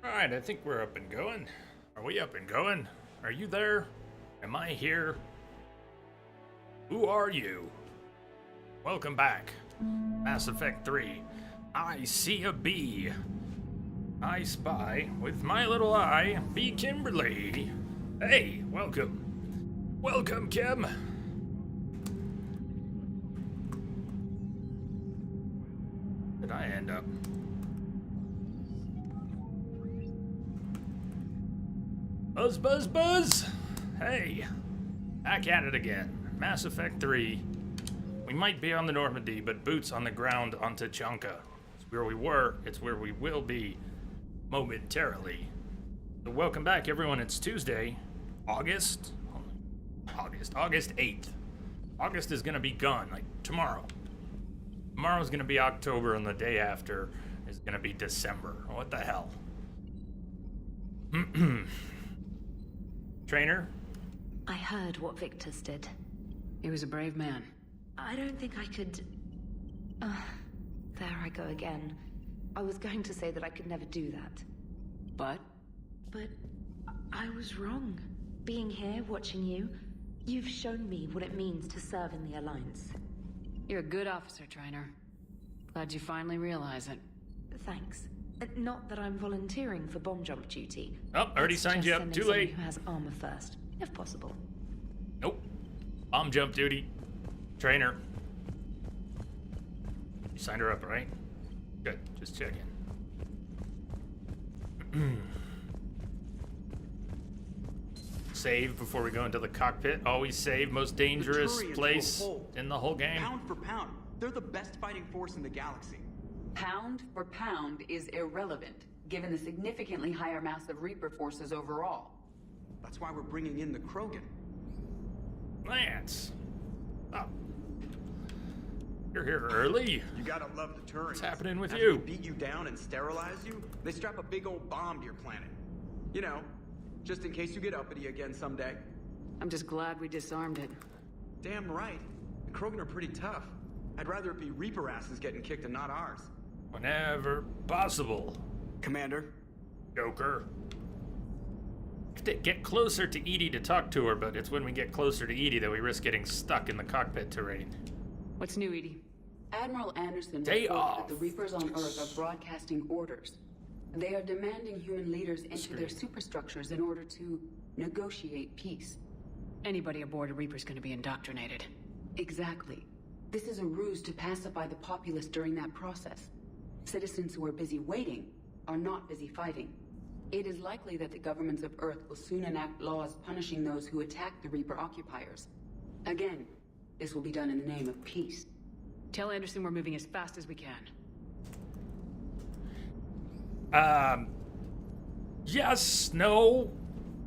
Alright, I think we're up and going. Are we up and going? Are you there? Am I here? Who are you? Welcome back. Mass Effect 3. I see a bee. I spy with my little eye, Bee Kimberly. Hey, welcome. Welcome, Kim. Did I end up? Buzz, buzz, buzz! Hey, back at it again. Mass Effect 3. We might be on the Normandy, but boots on the ground on Tachanka. It's where we were, it's where we will be momentarily. So welcome back, everyone. It's Tuesday, August 8th. August is gonna be gone, like tomorrow. Tomorrow's gonna be October, and the day after is gonna be December. What the hell? Trainer? I heard what Victor's did. He was a brave man. I don't think I could... there I go again. I was going to say that I could never do that. But? But I was wrong. Being here, watching you, you've shown me what it means to serve in the Alliance. You're a good officer, Trainer. Glad you finally realize it. Thanks. Not that I'm volunteering for bomb jump duty. Oh, already signed you up. Too late. Who has armor first, if possible. Nope. Bomb jump duty. Trainer. You signed her up, right? Good. Just checking. Save before we go into the cockpit. Always save. Most dangerous place in the whole game. Pound for pound, they're the best fighting force in the galaxy. Pound for pound is irrelevant, given the significantly higher mass of Reaper forces overall. That's why we're bringing in the Krogan. Lance. Oh. You're here early. You gotta love the Turians. What's happening with After you? They beat you down and sterilize you, they strap a big old bomb to your planet. You know, just in case you get uppity again someday. I'm just glad we disarmed it. Damn right. The Krogan are pretty tough. I'd rather it be Reaper asses getting kicked and not ours. Whenever possible. Commander. Joker. Have to get closer to Edie to talk to her, but it's when we get closer to Edie that we risk getting stuck in the cockpit terrain. What's new, Edie? Admiral Anderson Day reported off. that the Reapers on Earth are broadcasting orders. They are demanding human leaders into their superstructures in order to negotiate peace. Anybody aboard a Reaper's gonna be indoctrinated. Exactly. This is a ruse to pacify the populace during that process. Citizens who are busy waiting are not busy fighting. It is likely that the governments of Earth will soon enact laws punishing those who attack the Reaper occupiers. Again, this will be done in the name of peace. Tell Anderson we're moving as fast as we can. Yes, no,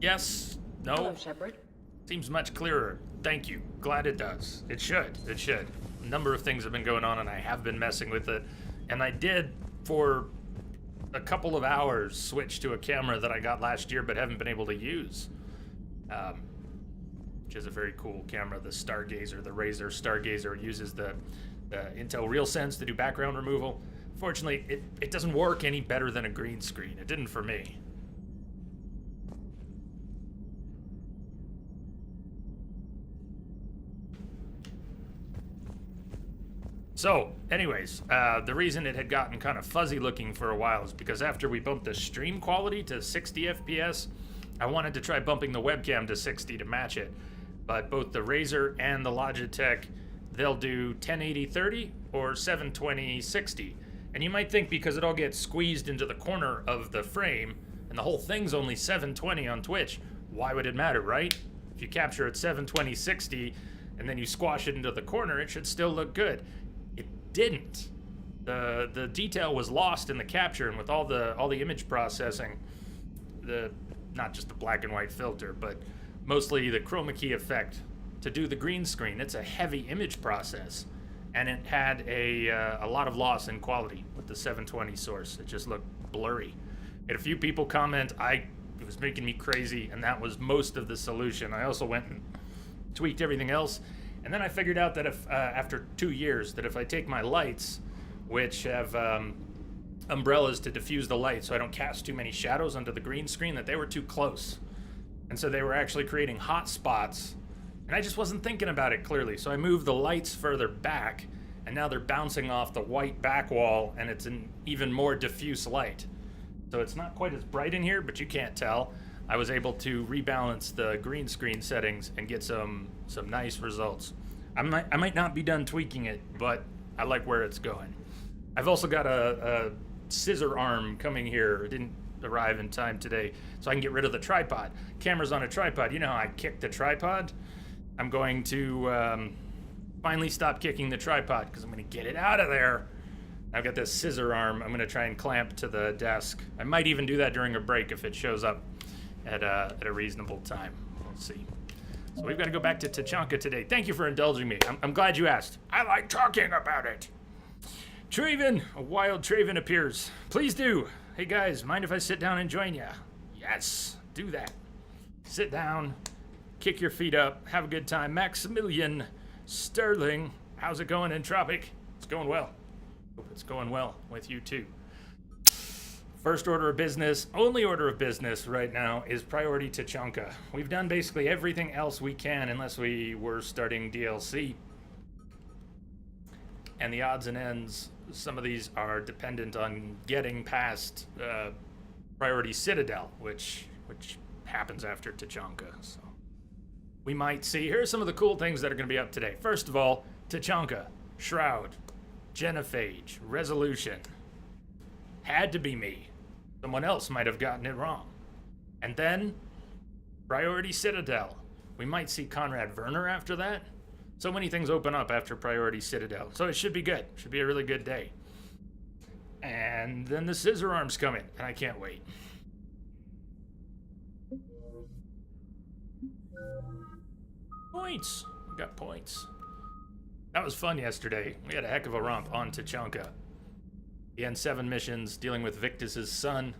yes, no. Hello, Shepard. Seems much clearer. Thank you. Glad it does. It should. It should. A number of things have been going on, and I have been messing with it. And I did, for a couple of hours, switch to a camera that I got last year but haven't been able to use. Which is a very cool camera, the Stargazer, the Razor Stargazer. Uses the Intel RealSense to do background removal. Fortunately, it doesn't work any better than a green screen. It didn't for me. So, anyways, the reason it had gotten kind of fuzzy looking for a while is because after we bumped the stream quality to 60 FPS, I wanted to try bumping the webcam to 60 to match it. But both the Razer and the Logitech, they'll do 1080-30 or 720-60. And you might think because it all gets squeezed into the corner of the frame, and the whole thing's only 720 on Twitch, why would it matter, right? If you capture at 720-60 and then you squash it into the corner, it should still look good. It didn't. The detail was lost in the capture, and with all the image processing, not just the black and white filter, but mostly the chroma key effect to do the green screen. It's a heavy image process, and it had a lot of loss in quality with the 720 source. It just looked blurry. Had a few people comment it was making me crazy, and that was most of the solution. I also went and tweaked everything else, and then I figured out that if after 2 years, that if I take my lights, which have umbrellas to diffuse the light so I don't cast too many shadows onto the green screen, that they were too close. And so they were actually creating hot spots. And I just wasn't thinking about it clearly. So I moved the lights further back, and now they're bouncing off the white back wall, and it's an even more diffuse light. So it's not quite as bright in here, but you can't tell. I was able to rebalance the green screen settings and get some nice results. I might not be done tweaking it, but I like where it's going. I've also got a scissor arm coming here. It didn't arrive in time today, so I can get rid of the tripod. Camera's on a tripod. You know how I kicked the tripod? I'm going to finally stop kicking the tripod because I'm going to get it out of there. I've got this scissor arm I'm going to try and clamp to the desk. I might even do that during a break if it shows up at a reasonable time. We'll see. So we've got to go back to Tachanka today. Thank you for indulging me. I'm glad you asked. I like talking about it. Traven, a wild Traven appears. Please do. Hey guys, mind if I sit down and join ya? Yes, do that. Sit down, kick your feet up, have a good time. Maximilian Sterling, how's it going, Entropic? It's going well. Hope it's going well with you too. First order of business, only order of business right now is priority Tachanka. We've done basically everything else we can unless we were starting DLC. And the odds and ends, some of these are dependent on getting past priority Citadel, which happens after Tachanka. So we might see. Here are some of the cool things that are going to be up today. First of all, Tachanka, Shroud, Genophage, Resolution. Had to be me. Someone else might have gotten it wrong. And then, Priority Citadel. We might see Conrad Werner after that. So many things open up after Priority Citadel. So it should be good. Should be a really good day. And then the Scissor Arm's coming, and I can't wait. Points. We got points. That was fun yesterday. We had a heck of a romp on Tachanka. He had 7 missions dealing with Victus's son,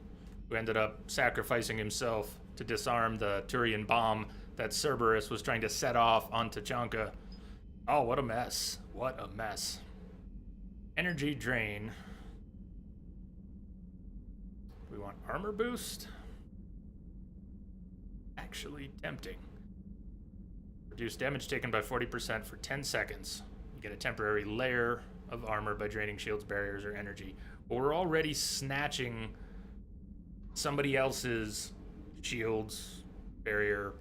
who ended up sacrificing himself to disarm the Turian bomb that Cerberus was trying to set off on Tachanka. Oh, what a mess. What a mess. Energy drain. We want armor boost? Actually tempting. Reduce damage taken by 40% for 10 seconds. You get a temporary layer of armor by draining shields, barriers, or energy. But we're already snatching somebody else's shields, barrier,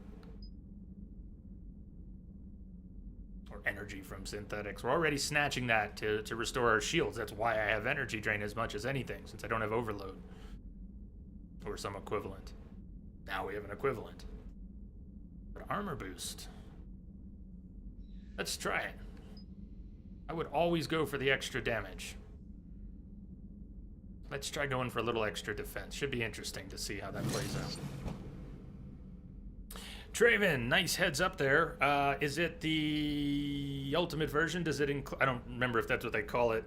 or energy from synthetics. We're already snatching that to restore our shields. That's why I have energy drain as much as anything, since I don't have overload. Or some equivalent. Now we have an equivalent. But armor boost. Let's try it. I would always go for the extra damage. Let's try going for a little extra defense. Should be interesting to see how that plays out. Traven, nice heads up there. Is it the ultimate version? Does it include... I don't remember if that's what they call it.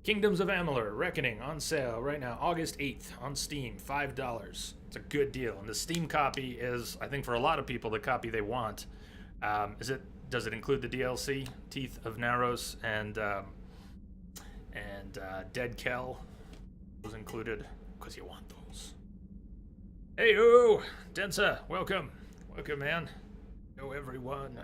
Kingdoms of Amalur, Reckoning, on sale right now, August 8th on Steam, $5. It's a good deal. And the Steam copy is, I think for a lot of people, the copy they want. Does it include the DLC, Teeth of Naros and Dead Kell? Was included because you want those. Hey-o, Densa, welcome. Welcome, man. Hello, everyone.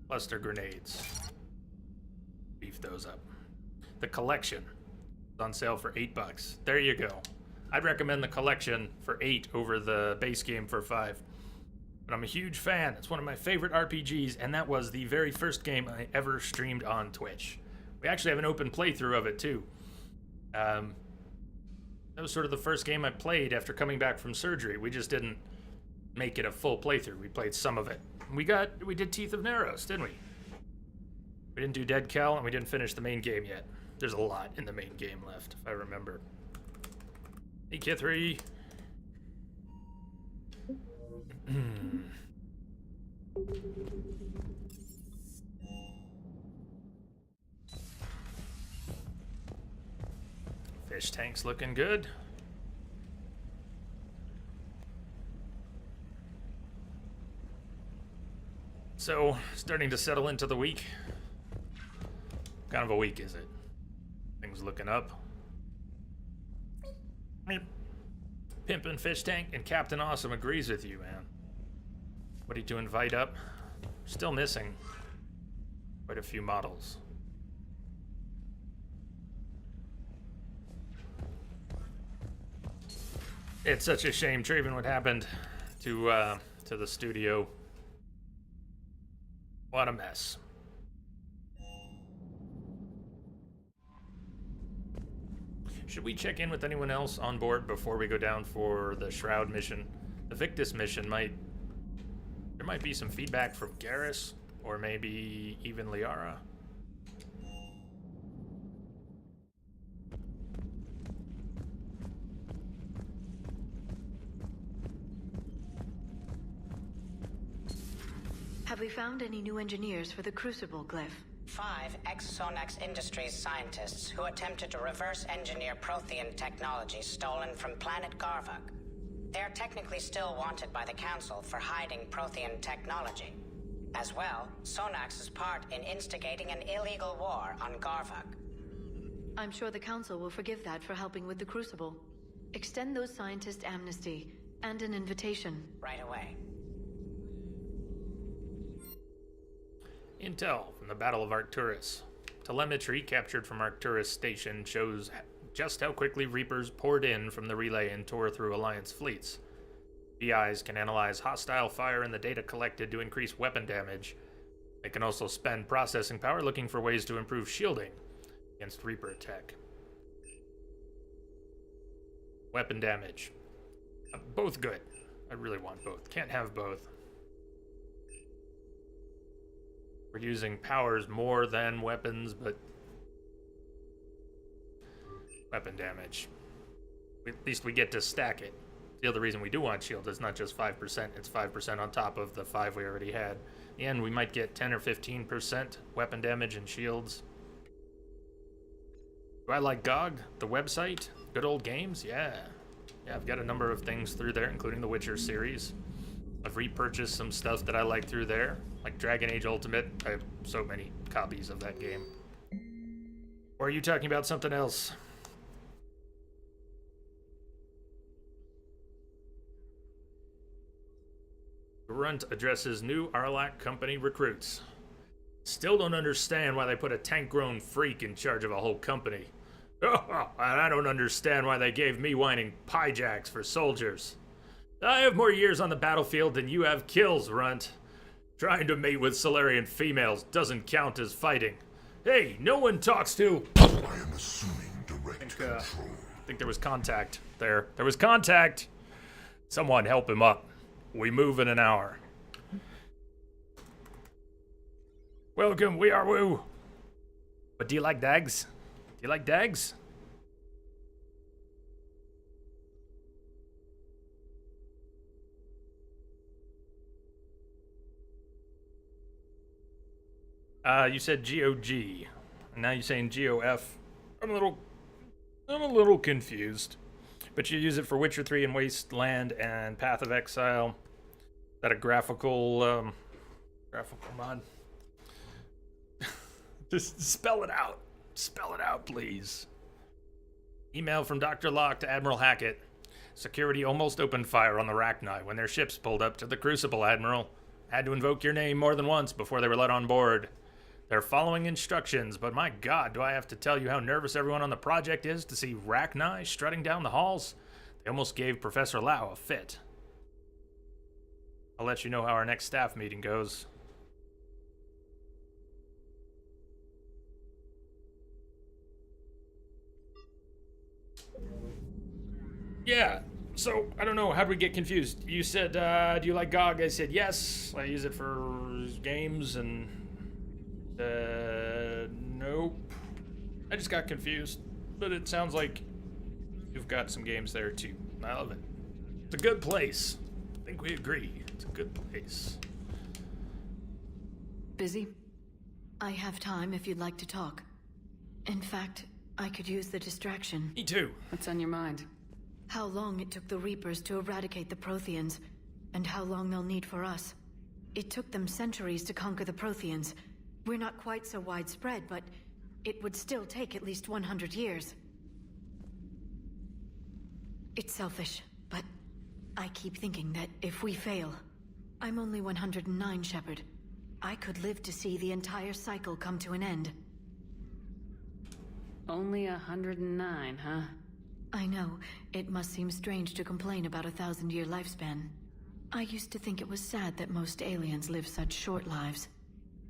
Cluster grenades. Beef those up. The collection is on sale for $8. There you go. I'd recommend the collection for $8 over the base game for $5. But I'm a huge fan. It's one of my favorite RPGs, and that was the very first game I ever streamed on Twitch. We actually have an open playthrough of it, too. That was sort of the first game I played after coming back from surgery. We just didn't make it a full playthrough. We played some of it. We did Teeth of Naros, didn't we? We didn't do Dead Kell, and we didn't finish the main game yet. There's a lot in the main game left, if I remember. Hey, Kithri. Fish tank's looking good. So, starting to settle into the week. What kind of a week is it? Things looking up. Pimpin' Fish Tank and Captain Awesome agrees with you, man. What are you to invite up? Still missing quite a few models. It's such a shame, Traven, what happened to the studio. What a mess. Should we check in with anyone else on board before we go down for the Shroud mission? The Victus mission there might be some feedback from Garrus, or maybe even Liara. Have we found any new engineers for the Crucible glyph? 5 ex-Sonax Industries scientists who attempted to reverse engineer Prothean technology stolen from planet Garvuk. They are technically still wanted by the Council for hiding Prothean technology. As well, Sonax's part in instigating an illegal war on Garvuk. I'm sure the Council will forgive that for helping with the Crucible. Extend those scientists amnesty and an invitation. Right away. Intel from the Battle of Arcturus. Telemetry captured from Arcturus Station shows just how quickly Reapers poured in from the relay and tore through Alliance fleets. BIs can analyze hostile fire and the data collected to increase weapon damage. They can also spend processing power looking for ways to improve shielding against Reaper attack. Weapon damage. Both good. I really want both. Can't have both. We're using powers more than weapons, but weapon damage. At least we get to stack it. The other reason we do want shield is not just 5%, it's 5% on top of the 5 we already had. In the end, we might get 10 or 15% weapon damage and shields. Do I like GOG, the website? Good old games? Yeah. Yeah, I've got a number of things through there, including the Witcher series. I've repurchased some stuff that I like through there, like Dragon Age Ultimate. I have so many copies of that game. Or are you talking about something else? Grunt addresses new Arlac company recruits. Still don't understand why they put a tank-grown freak in charge of a whole company. And I don't understand why they gave me whining pie jacks for soldiers. I have more years on the battlefield than you have kills, Runt. Trying to mate with Solarian females doesn't count as fighting. Hey, no one talks to... I am assuming direct control. I think there was contact there. There was contact! Someone help him up. We move in an hour. Welcome, we are Woo. But do you like dags? Do you like dags? You said GOG. And now you're saying GOF. I'm a little confused. But you use it for Witcher 3 and Wasteland and Path of Exile. Is that a graphical mod? Just spell it out. Spell it out, please. Email from Dr. Locke to Admiral Hackett. Security almost opened fire on the Rachni when their ships pulled up to the Crucible, Admiral. Had to invoke your name more than once before they were let on board. They're following instructions, but my God, do I have to tell you how nervous everyone on the project is to see Rachni strutting down the halls? They almost gave Professor Lau a fit. I'll let you know how our next staff meeting goes. Yeah, so, I don't know, how'd we get confused? You said, do you like GOG? I said yes, I use it for games, and, nope. I just got confused, but it sounds like you've got some games there too. I love it. It's a good place. I think we agree. It's a good place. Busy? I have time if you'd like to talk. In fact, I could use the distraction. Me too. What's on your mind? How long it took the Reapers to eradicate the Protheans, and how long they'll need for us. It took them centuries to conquer the Protheans. We're not quite so widespread, but it would still take at least 100 years. It's selfish, but I keep thinking that if we fail... I'm only 109, Shepard. I could live to see the entire cycle come to an end. Only 109, huh? I know. It must seem strange to complain about a 1,000-year lifespan. I used to think it was sad that most aliens live such short lives.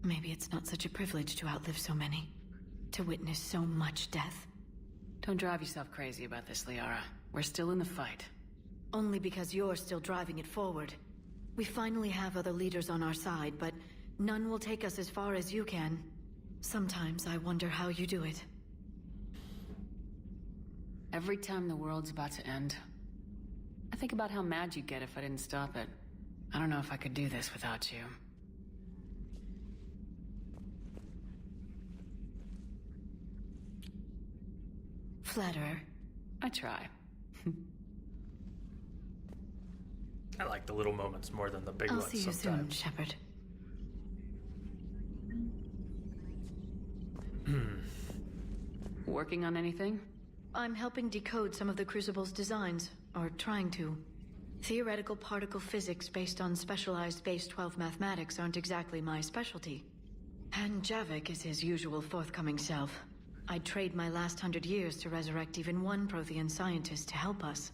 Maybe it's not such a privilege to outlive so many. To witness so much death. Don't drive yourself crazy about this, Liara. We're still in the fight. Only because you're still driving it forward. We finally have other leaders on our side, but none will take us as far as you can. Sometimes I wonder how you do it. Every time the world's about to end, I think about how mad you'd get if I didn't stop it. I don't know if I could do this without you. Flatterer. I try. I like the little moments more than the big I'll ones see you soon, sometimes. Shepard. Working on anything? I'm helping decode some of the Crucible's designs, or trying to. Theoretical particle physics based on specialized base 12 mathematics aren't exactly my specialty. And Javik is his usual forthcoming self. I'd trade my last 100 years to resurrect even one Prothean scientist to help us.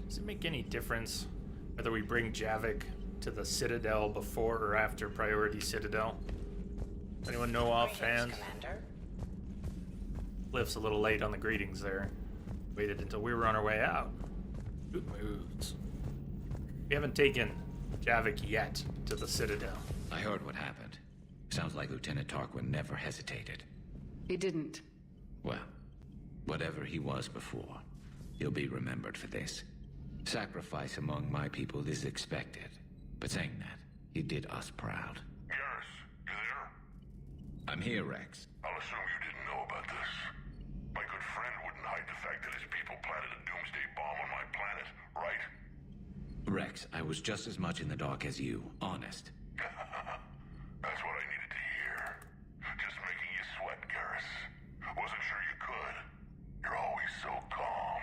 Does it make any difference whether we bring Javik to the Citadel before or after Priority Citadel? Anyone know offhand? Commander. Lift's a little late on the greetings there. Waited until we were on our way out. Good moods. We haven't taken Javik yet to the Citadel. I heard what happened. Sounds like Lieutenant Tarquin never hesitated. He didn't. Well, whatever he was before, he'll be remembered for this. Sacrifice among my people is expected. But saying that, he did us proud. Garrus, you there? I'm here, Rex. I'll assume you didn't know about this. My good friend wouldn't hide the fact that his people planted a doomsday bomb on my planet, right? Rex, I was just as much in the dark as you, honest. That's what I needed to hear. Just making you sweat, Garrus. Wasn't sure you could. You're always so calm.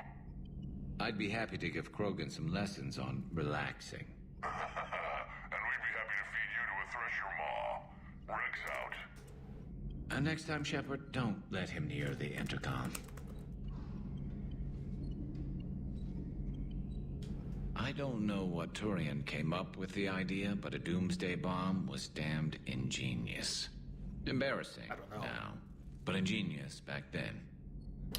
I'd be happy to give Krogan some lessons on relaxing. And we'd be happy to feed you to a thresher maw. Rex out. And next time, Shepard, don't let him near the intercom. I don't know what Turian came up with the idea, but a doomsday bomb was damned ingenious. Embarrassing I don't know. now, but ingenious back then.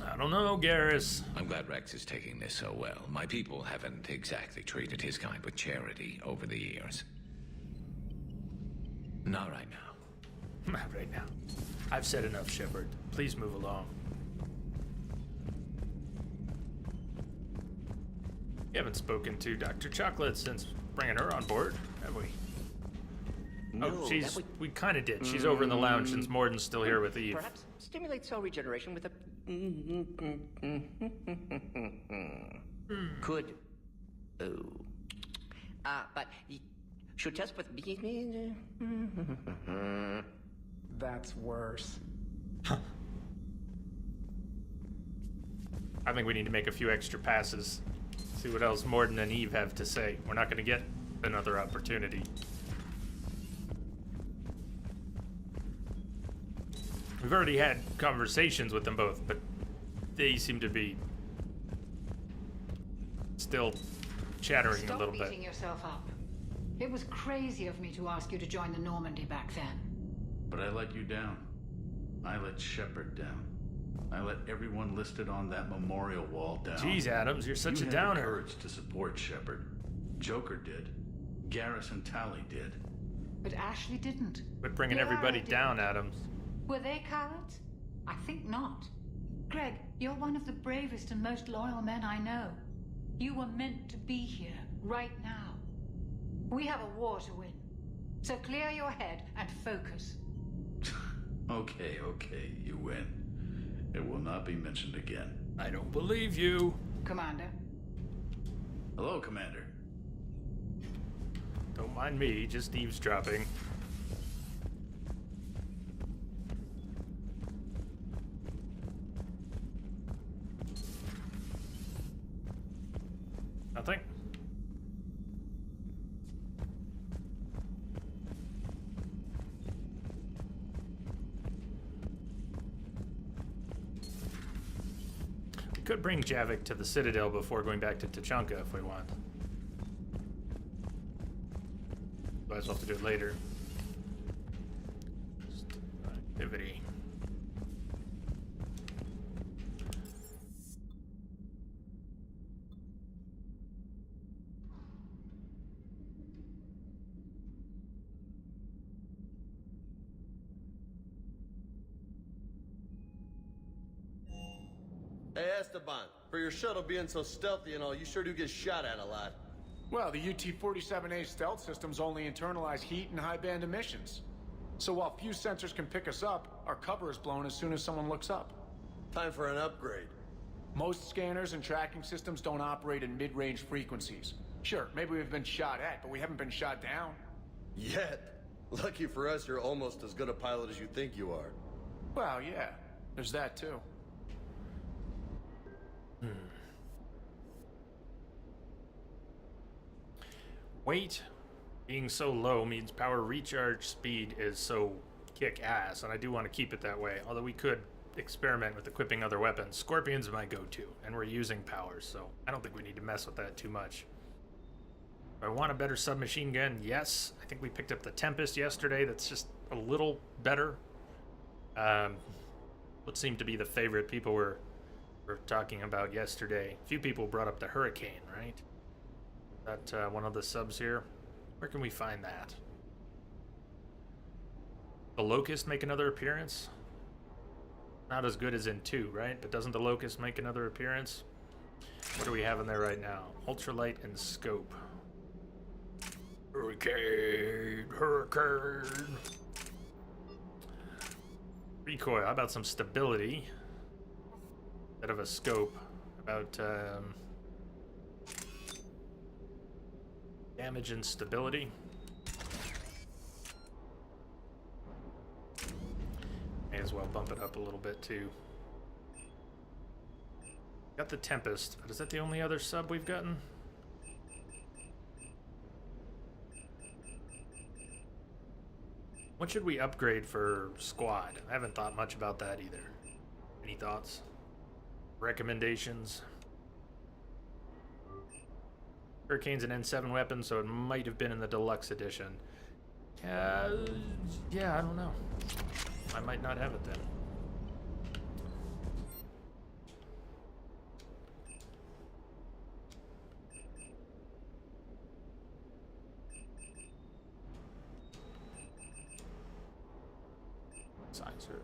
I don't know, Garrus. I'm glad Rex is taking this so well. My people haven't exactly treated his kind with charity over the years. Not right now. Not right now. I've said enough, Shepard. Please move along. We haven't spoken to Dr. Chocolate since bringing her on board, have we? No, we kind of did. She's over in the lounge since Morden's still here with Eve. Perhaps stimulate cell regeneration with a... Could... Oh. But... Should test with... That's worse. I think we need to make a few extra passes. See what else Morden and Eve have to say. We're not going to get another opportunity. We've already had conversations with them both, but they seem to be still chattering a little Stop beating bit. yourself up. It was crazy of me to ask you to join the Normandy back then. But I let you down. I let Shepard down. I let everyone listed on that memorial wall down. Jeez, Adams, you're such You a had downer. the courage to support Shepard. Joker did. Garrus and Tally did. But Ashley didn't. Quit bringing Liara everybody didn't. down, Adams. Were they cowards? I think not. Greg, you're one of the bravest and most loyal men I know. You were meant to be here, right now. We have a war to win. So clear your head and focus. Okay, you win. It will not be mentioned again. I don't believe you. Commander. Hello, Commander. Don't mind me, just eavesdropping. Nothing? We could bring Javik to the Citadel before going back to Tachanka if we want. Otherwise we'll have to do it later. Activity. Hey, Esteban, for your shuttle being so stealthy and all, you sure do get shot at a lot. Well, the UT-47A stealth systems only internalize heat and high-band emissions. So while few sensors can pick us up, our cover is blown as soon as someone looks up. Time for an upgrade. Most scanners and tracking systems don't operate in mid-range frequencies. Sure, maybe we've been shot at, but we haven't been shot down. Yet. Lucky for us, you're almost as good a pilot as you think you are. Well, yeah. There's that, too. Weight being so low means power recharge speed is so kick-ass, and I do want to keep it that way, although we could experiment with equipping other weapons. Scorpion's my go-to, and we're using powers, so I don't think we need to mess with that too much. Do I want a better submachine gun? Yes. I think we picked up the Tempest yesterday. That's just a little better. What seemed to be the favorite people were talking about yesterday. A few people brought up the Hurricane, right? That one of the subs here. Where can we find that? The Locust make another appearance? Not as good as in 2, right? But doesn't the Locust make another appearance? What do we have in there right now? Ultralight and scope. Hurricane. Recoil. How about some stability? Instead of a scope. How about damage and stability. May as well bump it up a little bit too. Got the Tempest, but is that the only other sub we've gotten? What should we upgrade for squad? I haven't thought much about that either. Any thoughts? Recommendations? Hurricane's an N7 weapon, so it might have been in the deluxe edition. Yeah, I don't know. I might not have it then. Sizer.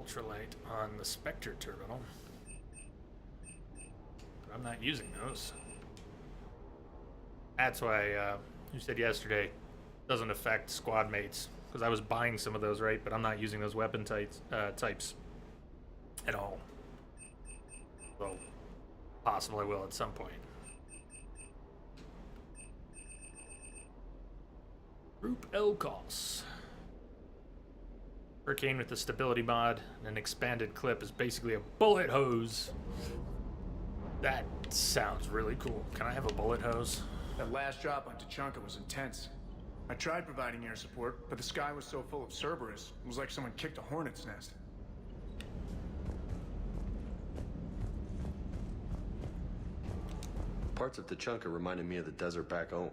Ultralight on the Spectre terminal. But I'm not using those. That's why you said yesterday doesn't affect squad mates, because I was buying some of those, right? But I'm not using those weapon types at all. So possible I will at some point. Group Elcos. Hurricane with the stability mod and an expanded clip is basically a bullet hose. That sounds really cool. Can I have a bullet hose? That last drop on Tachanka was intense. I tried providing air support, but the sky was so full of Cerberus, it was like someone kicked a hornet's nest. Parts of Tachanka reminded me of the desert back home.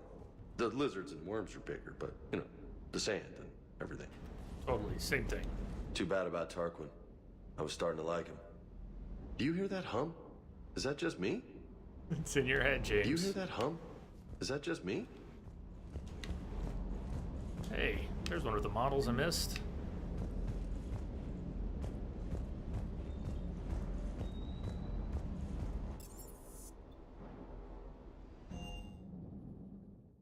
The lizards and worms are bigger, but, you know, the sand and everything. Totally, same thing. Too bad about Tarquin. I was starting to like him. Do you hear that hum? Is that just me? It's in your head, James. Do you hear that hum? Is that just me? Hey, there's one of the models I missed.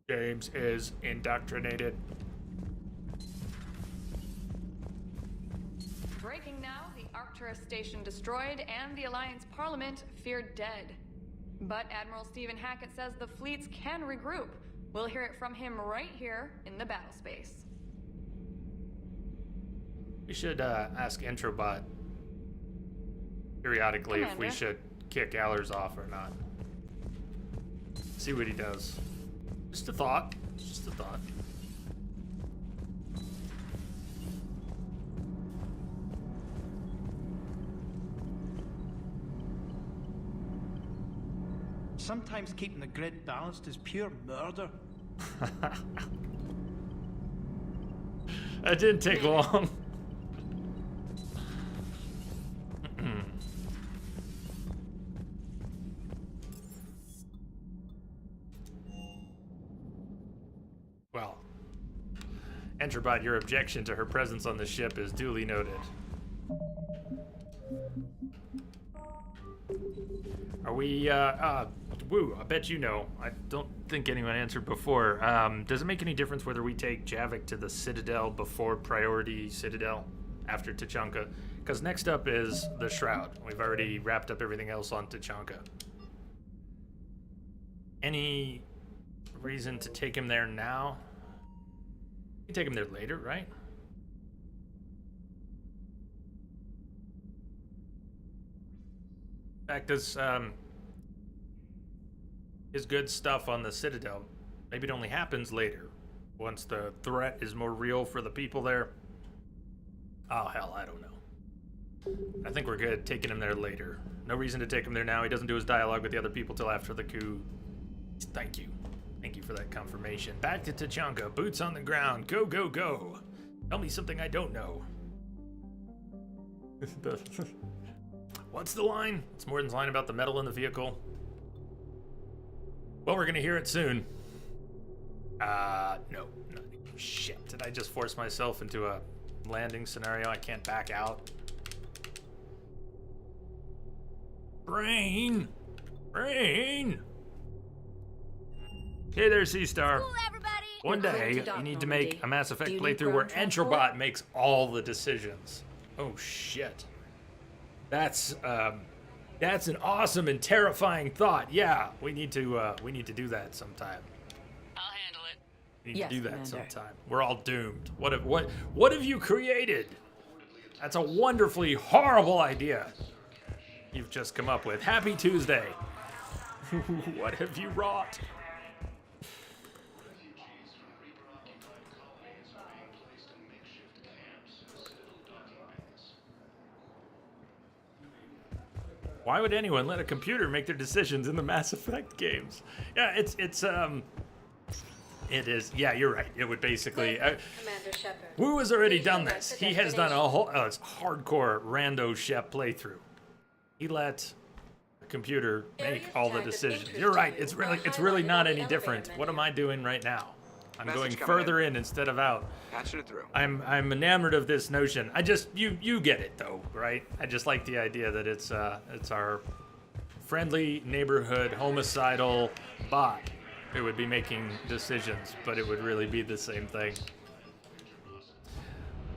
James is indoctrinated. Breaking now, the Arcturus station destroyed and the Alliance Parliament feared dead. But Admiral Stephen Hackett says the fleets can regroup. We'll hear it from him right here in the battle space. We should ask Introbot periodically if we Commander. should kick Allers off or not. See what he does. Just a thought. Just a thought. Sometimes keeping the grid balanced is pure murder. That didn't take long. Well, Enterbot, your objection to her presence on the ship is duly noted. Are we, Woo, I bet you know. I don't think anyone answered before. Does it make any difference whether we take Javik to the Citadel before Priority Citadel after Tachanka? Because next up is the Shroud. We've already wrapped up everything else on Tachanka. Any reason to take him there now? We can take him there later, right? In fact, does his good stuff on the Citadel, maybe it only happens later, once the threat is more real for the people there. Oh, hell, I don't know. I think we're good taking him there later. No reason to take him there now. He doesn't do his dialogue with the other people till after the coup. Thank you. Thank you for that confirmation. Back to Tachanka. Boots on the ground. Go, go, go. Tell me something I don't know. What's the line? It's Morden's line about the metal in the vehicle. Well, we're gonna hear it soon. No. Shit, did I just force myself into a landing scenario I can't back out? Brain! Hey there, Sea-Star. One day, you need to make a Mass Effect playthrough where Entrobot makes all the decisions. Oh, shit. That's an awesome and terrifying thought. Yeah, we need to do that sometime. I'll handle it. We need to do that sometime. We're all doomed. What have you created? That's a wonderfully horrible idea you've just come up with. Happy Tuesday. What have you wrought? Why would anyone let a computer make their decisions in the Mass Effect games? Yeah, it is. Yeah, you're right. It would basically. Commander Shepard. Wu has already done this. He has done a whole hardcore rando Shep playthrough. He let the computer make all the decisions. You're right. It's really not any different. What am I doing right now? I'm going further in instead of out. Patching it through. I'm enamored of this notion. I just you get it though, right? I just like the idea that it's our friendly neighborhood homicidal bot who would be making decisions, but it would really be the same thing.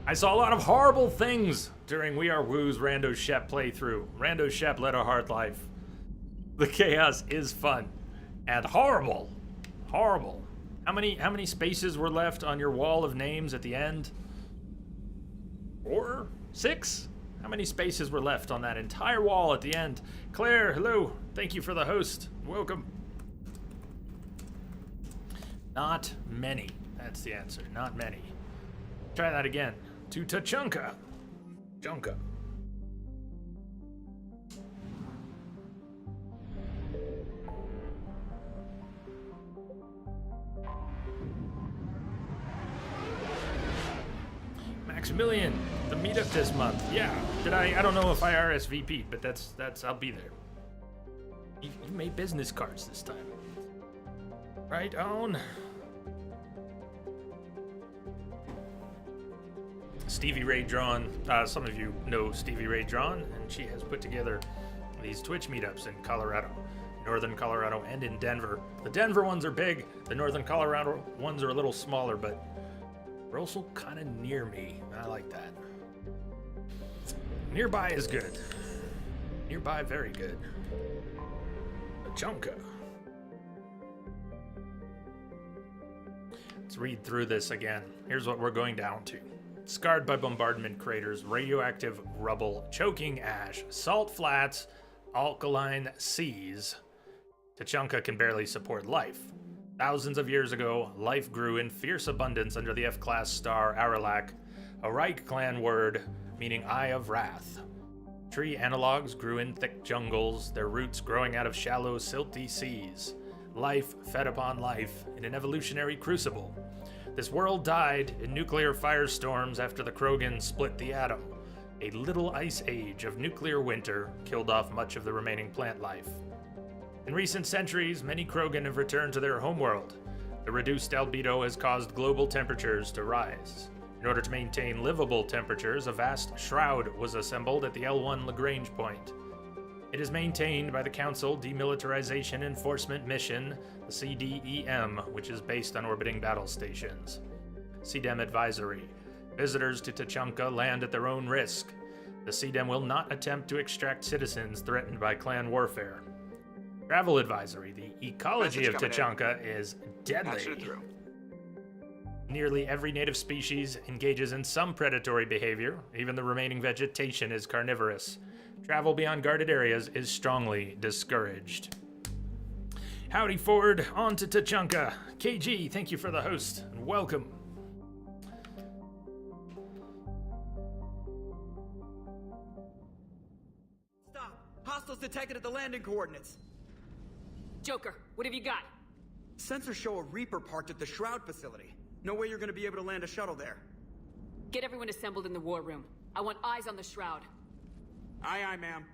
I saw a lot of horrible things during We Are Woo's Rando Shep playthrough. Rando Shep led a hard life. The chaos is fun and horrible. Horrible. How many spaces were left on your wall of names at the end? 4? 6? How many spaces were left on that entire wall at the end? Claire, hello. Thank you for the host. Welcome. Not many. That's the answer. Not many. Try that again. To Tachanka. Junka. Maximilian, the meetup this month. Yeah. I don't know if I RSVP'd, but that's I'll be there. You made business cards this time. Right on. Stevie Ray Drawn. Some of you know Stevie Ray Drawn, and she has put together these Twitch meetups in Colorado, Northern Colorado, and in Denver. The Denver ones are big. The Northern Colorado ones are a little smaller, but they're also kind of near me. I like that. Nearby is good. Nearby, very good. Tachanka. Let's read through this again. Here's what we're going down to. Scarred by bombardment craters, radioactive rubble, choking ash, salt flats, alkaline seas, Tachanka can barely support life. Thousands of years ago, life grew in fierce abundance under the F-class star Aralak, a Reich clan word meaning Eye of Wrath. Tree analogs grew in thick jungles, their roots growing out of shallow, silty seas. Life fed upon life in an evolutionary crucible. This world died in nuclear firestorms after the Krogan split the atom. A little ice age of nuclear winter killed off much of the remaining plant life. In recent centuries, many Krogan have returned to their homeworld. The reduced albedo has caused global temperatures to rise. In order to maintain livable temperatures, a vast shroud was assembled at the L1 Lagrange point. It is maintained by the Council Demilitarization Enforcement Mission, the CDEM, which is based on orbiting battle stations. CDEM Advisory. Visitors to Tachanka land at their own risk. The CDEM will not attempt to extract citizens threatened by clan warfare. Travel Advisory. The ecology of Tachanka is deadly. Nearly every native species engages in some predatory behavior. Even the remaining vegetation is carnivorous. Travel beyond guarded areas is strongly discouraged. Howdy, Ford. On to Tachanka. KG, thank you for the host, and welcome. Stop! Hostiles detected at the landing coordinates. Joker, what have you got? Sensors show a Reaper parked at the Shroud facility. No way you're gonna be able to land a shuttle there. Get everyone assembled in the war room. I want eyes on the Shroud. Aye, aye, ma'am.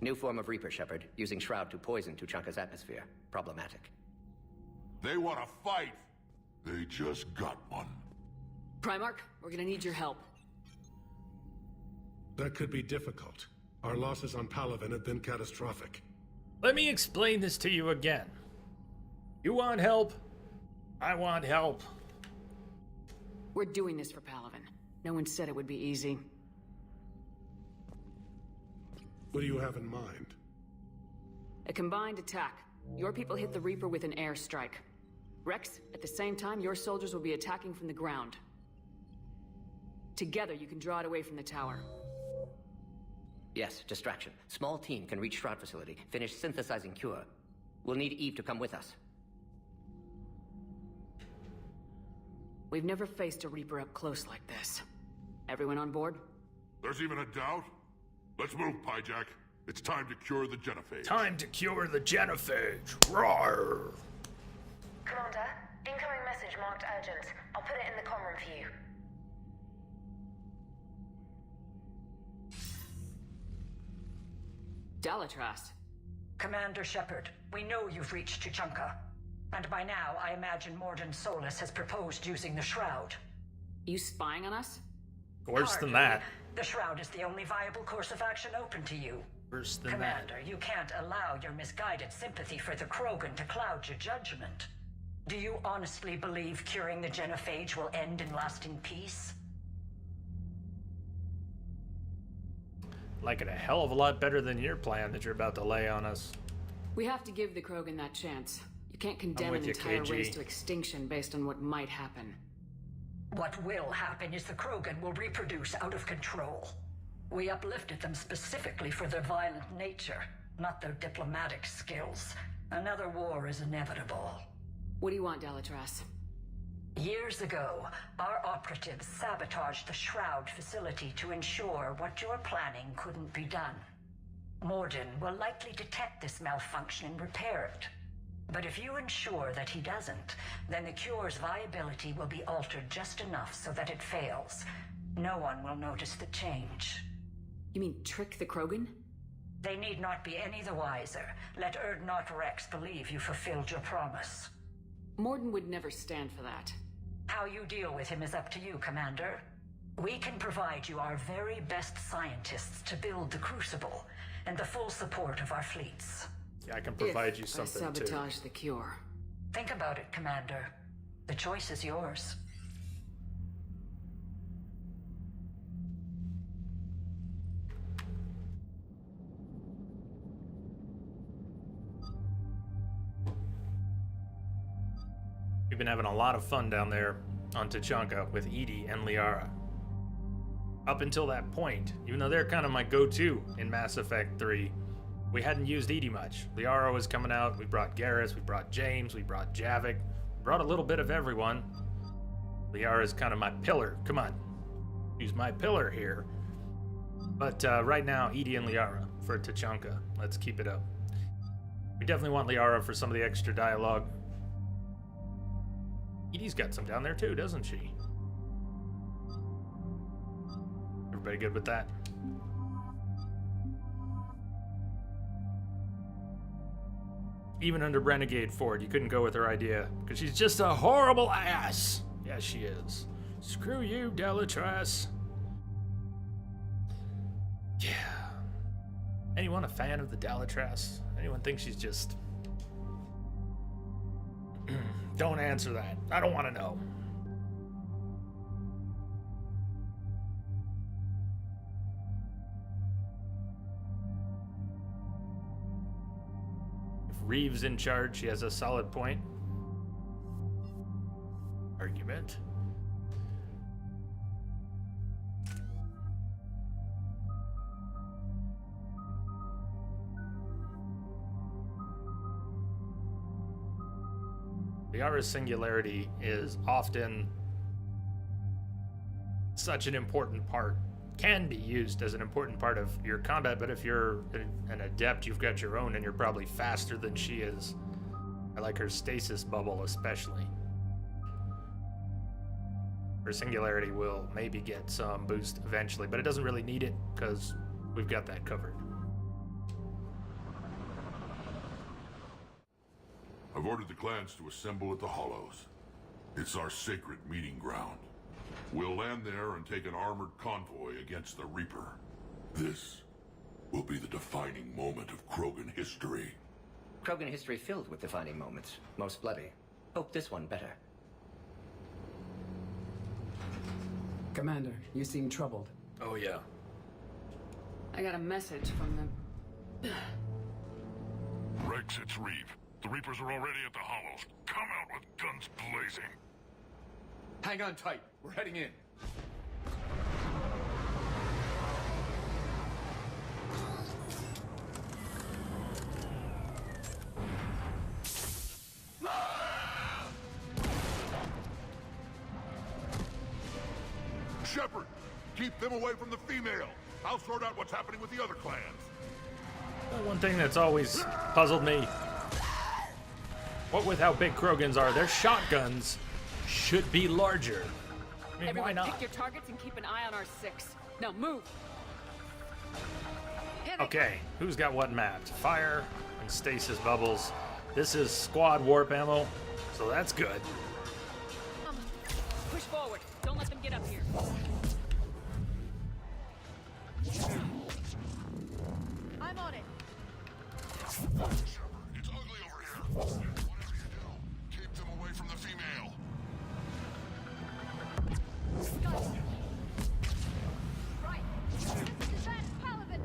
New form of Reaper, Shepard, using Shroud to poison Tuchanka's atmosphere. Problematic. They want to fight. They just got one. Primarch, we're gonna need your help. That could be difficult. Our losses on Palaven have been catastrophic. Let me explain this to you again. You want help? I want help. We're doing this for Palaven. No one said it would be easy. What do you have in mind? A combined attack. Your people hit the Reaper with an airstrike. Rex, at the same time, your soldiers will be attacking from the ground. Together, you can draw it away from the tower. Yes, distraction. Small team can reach Shroud facility, finish synthesizing cure. We'll need Eve to come with us. We've never faced a Reaper up close like this. Everyone on board? There's even a doubt? Let's move, Pyjack. It's time to cure the genophage. Time to cure the genophage. Roar! Commander, incoming message marked urgent. I'll put it in the comm room for you. Dalatrast. Commander Shepard, we know you've reached Tuchanka. And by now, I imagine Morden Solus has proposed using the Shroud. You spying on us? Worse than that. The Shroud is the only viable course of action open to you. Worse than Commander, you can't allow your misguided sympathy for the Krogan to cloud your judgment. Do you honestly believe curing the genophage will end in lasting peace? Like it a hell of a lot better than your plan that you're about to lay on us. We have to give the Krogan that chance. You can't condemn with an you, entire KG. race to extinction based on what might happen. What will happen is the Krogan will reproduce out of control. We uplifted them specifically for their violent nature, not their diplomatic skills. Another war is inevitable. What do you want, Dalatras? Years ago, our operatives sabotaged the Shroud facility to ensure what you're planning couldn't be done. Morden will likely detect this malfunction and repair it. But if you ensure that he doesn't, then the cure's viability will be altered just enough so that it fails. No one will notice the change. You mean trick the Krogan? They need not be any the wiser. Let Erdnot Rex believe you fulfilled your promise. Morden would never stand for that. How you deal with him is up to you, Commander. We can provide you our very best scientists to build the Crucible, and the full support of our fleets. Yeah, I can provide you something I too. sabotage the cure. Think about it, Commander. The choice is yours. We've been having a lot of fun down there on Tachanka with Edie and Liara. Up until that point, even though they're kind of my go-to in Mass Effect 3, we hadn't used Edie much. Liara was coming out, we brought Garrus, we brought James, we brought Javik, brought a little bit of everyone. Liara's kind of my pillar. Come on, use my pillar here. But right now, Edie and Liara for Tachanka. Let's keep it up. We definitely want Liara for some of the extra dialogue. Edie's got some down there too, doesn't she? Everybody good with that? Even under Renegade Ford, you couldn't go with her idea, because she's just a horrible ass. Yes, she is. Screw you, Delatras. Yeah. Anyone a fan of the Delatras? Anyone think she's just... Don't answer that. I don't want to know. If Reeve's in charge, she has a solid point. Argument. Liara's singularity is often such an important part, can be used as an important part of your combat, but if you're an adept, you've got your own and you're probably faster than she is. I like her stasis bubble especially. Her singularity will maybe get some boost eventually, but it doesn't really need it because we've got that covered. I've ordered the clans to assemble at the Hollows. It's our sacred meeting ground. We'll land there and take an armored convoy against the Reaper. This will be the defining moment of Krogan history. Krogan history filled with defining moments, most bloody. Hope this one better. Commander, you seem troubled. Oh yeah. I got a message from the... Rex, it's Reeve. The Reapers are already at the Hollows. Come out with guns blazing. Hang on tight. We're heading in. Shepard, keep them away from the female. I'll sort out what's happening with the other clans. One thing that's always puzzled me, what with how big Krogans are, their shotguns should be larger. I mean, Everyone, why not? pick your targets and keep an eye on our 6. Now move. Okay, who's got what mapped? Fire and stasis bubbles. This is squad warp ammo, so that's good. Push forward. Don't let them get up here. I'm on it. It's ugly over here. Whatever you do, keep them away from the female. Right. Defend Paladin.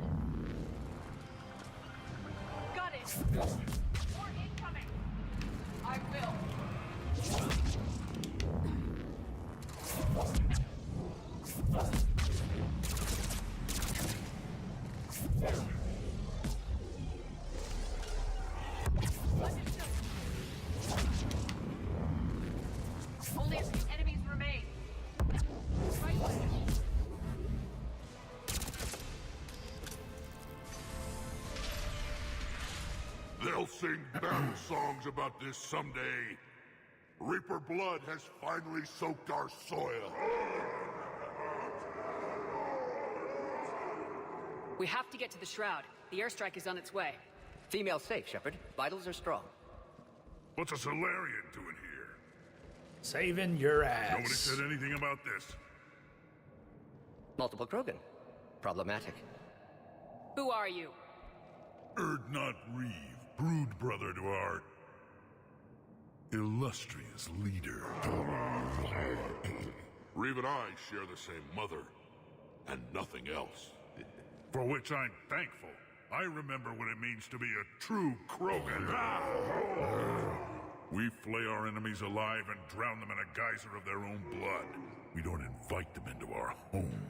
Got it. More incoming. I will. Only a few enemies remain. Right way. They'll sing battle songs about this someday. Reaper blood has finally soaked our soil. We have to get to the Shroud. The airstrike is on its way. Female safe, Shepard. Vitals are strong. What's a Solarian doing here? Saving your ass. Nobody said anything about this. Multiple Krogan. Problematic. Who are you? Erdnot Reeve, brood brother to our illustrious leader. Reeve and I share the same mother, and nothing else. For which I'm thankful. I remember what it means to be a true Krogan. We flay our enemies alive and drown them in a geyser of their own blood. We don't invite them into our home.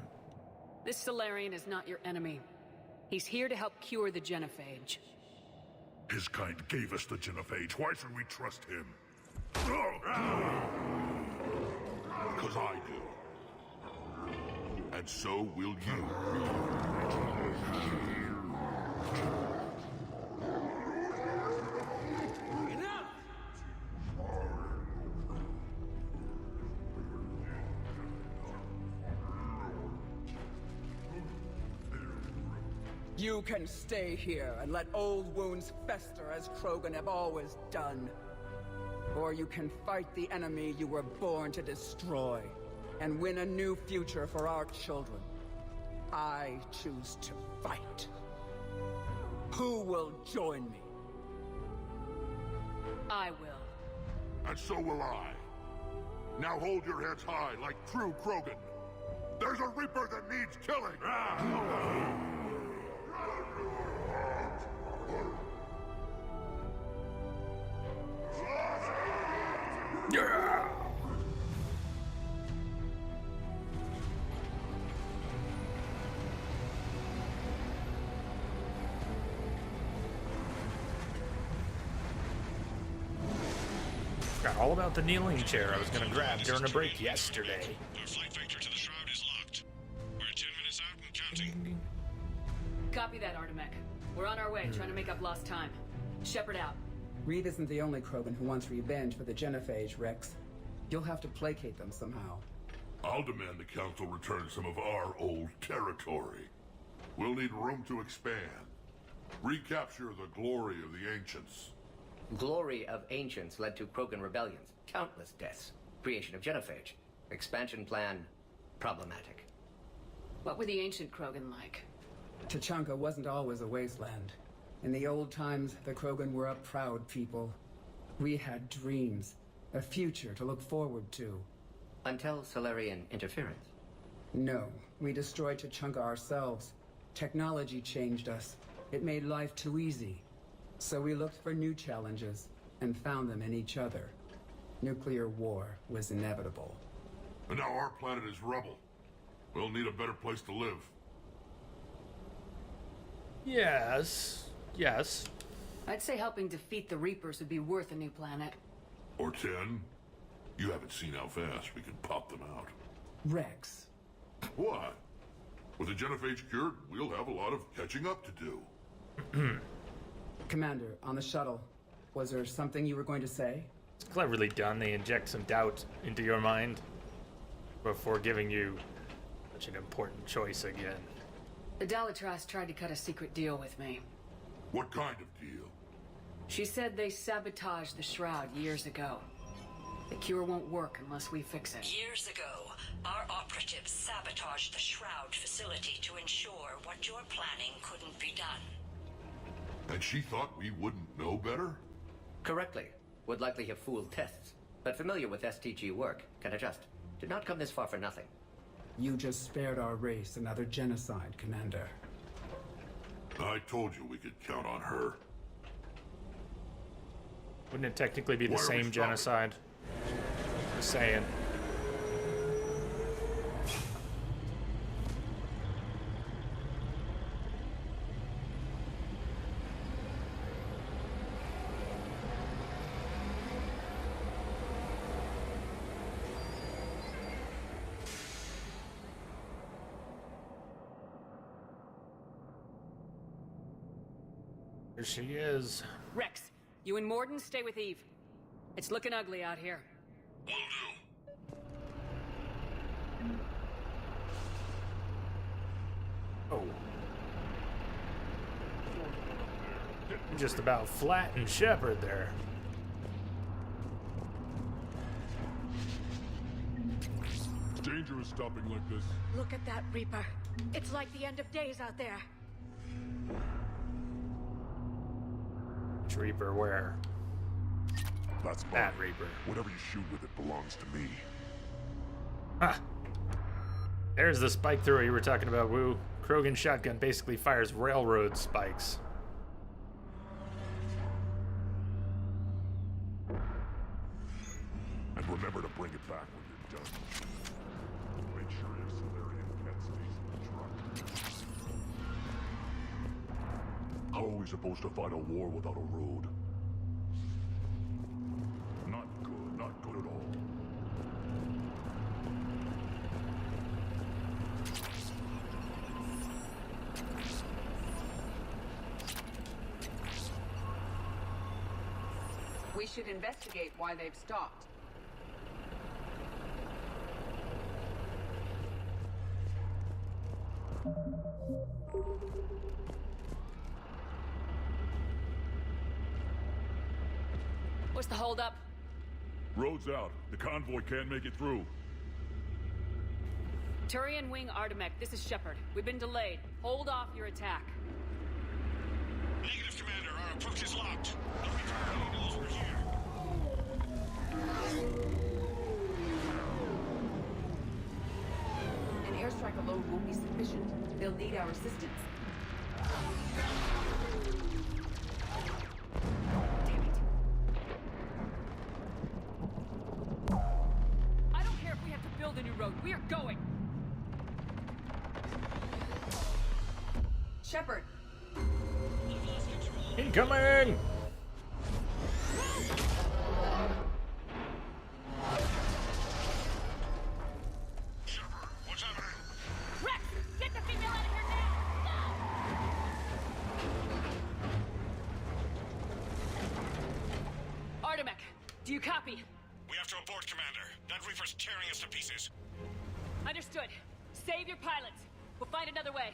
This Solarian is not your enemy. He's here to help cure the genophage. His kind gave us the genophage. Why should we trust him? Because I do. And so will you. You can stay here and let old wounds fester as Krogan have always done. Or you can fight the enemy you were born to destroy and win a new future for our children. I choose to fight. Who will join me? I will. And so will I. Now hold your heads high like true Krogan. There's a Reaper that needs killing! Yeah! Forgot all about the kneeling chair I was gonna grab during a break yesterday. Our flight vector to the shroud is locked. We're 10 minutes out and counting. Copy that, Artemech. We're on our way, trying to make up lost time. Shepard out. Reed isn't the only Krogan who wants revenge for the genophage, Rex. You'll have to placate them somehow. I'll demand the Council return some of our old territory. We'll need room to expand. Recapture the glory of the Ancients. Glory of Ancients led to Krogan rebellions, countless deaths, creation of genophage. Expansion plan, problematic. What were the ancient Krogan like? Tachanka wasn't always a wasteland. In the old times, the Krogan were a proud people. We had dreams, a future to look forward to. Until Solarian interference? No, we destroyed Tachanka ourselves. Technology changed us. It made life too easy. So we looked for new challenges, and found them in each other. Nuclear war was inevitable. And now our planet is rubble. We'll need a better place to live. Yes. Yes. I'd say helping defeat the Reapers would be worth a new planet. Or 10. You haven't seen how fast we can pop them out. Rex. What? With the genophage cured, we'll have a lot of catching up to do. Commander, on the shuttle, was there something you were going to say? It's cleverly done. They inject some doubt into your mind before giving you such an important choice again. Idolatrass tried to cut a secret deal with me. What kind of deal? She said they sabotaged the Shroud years ago. The cure won't work unless we fix it. Years ago, our operatives sabotaged the Shroud facility to ensure what you're planning couldn't be done. And she thought we wouldn't know better? Correctly. Would likely have fooled tests. But familiar with STG work, can adjust. Did not come this far for nothing. You just spared our race another genocide, Commander. I told you we could count on her. Wouldn't it technically be the Why are we same stopping? genocide? Just saying. There she is. Rex, you and Morden stay with Eve. It's looking ugly out here. Oh. Just about flattened Shepard there. It's dangerous stopping like this. Look at that Reaper. It's like the end of days out there. Which Reaper where? That's mine. That Reaper. Whatever you shoot with it belongs to me. Ha! There's the spike thrower you were talking about, Woo. Krogan shotgun basically fires railroad spikes. And remember to bring it back when you're done. Make sure your Solarian pet stays in the truck. How are we supposed to fight a war without a road? Not good, not good at all. We should investigate why they've stopped. What's the holdup? Road's out. The convoy can't make it through. Turian Wing Artemek, this is Shepard. We've been delayed. Hold off your attack. Negative, Commander. Our approach is locked. The Reaper knows we're here. An airstrike alone won't be sufficient. They'll need our assistance. I don't care if we have to build a new road. We are going. Shepard! Incoming! What's happening? Rex! Get the female out of here now! Artemek, do you copy? We have to abort, Commander. That Reaper's tearing us to pieces. Understood. Save your pilots. We'll find another way.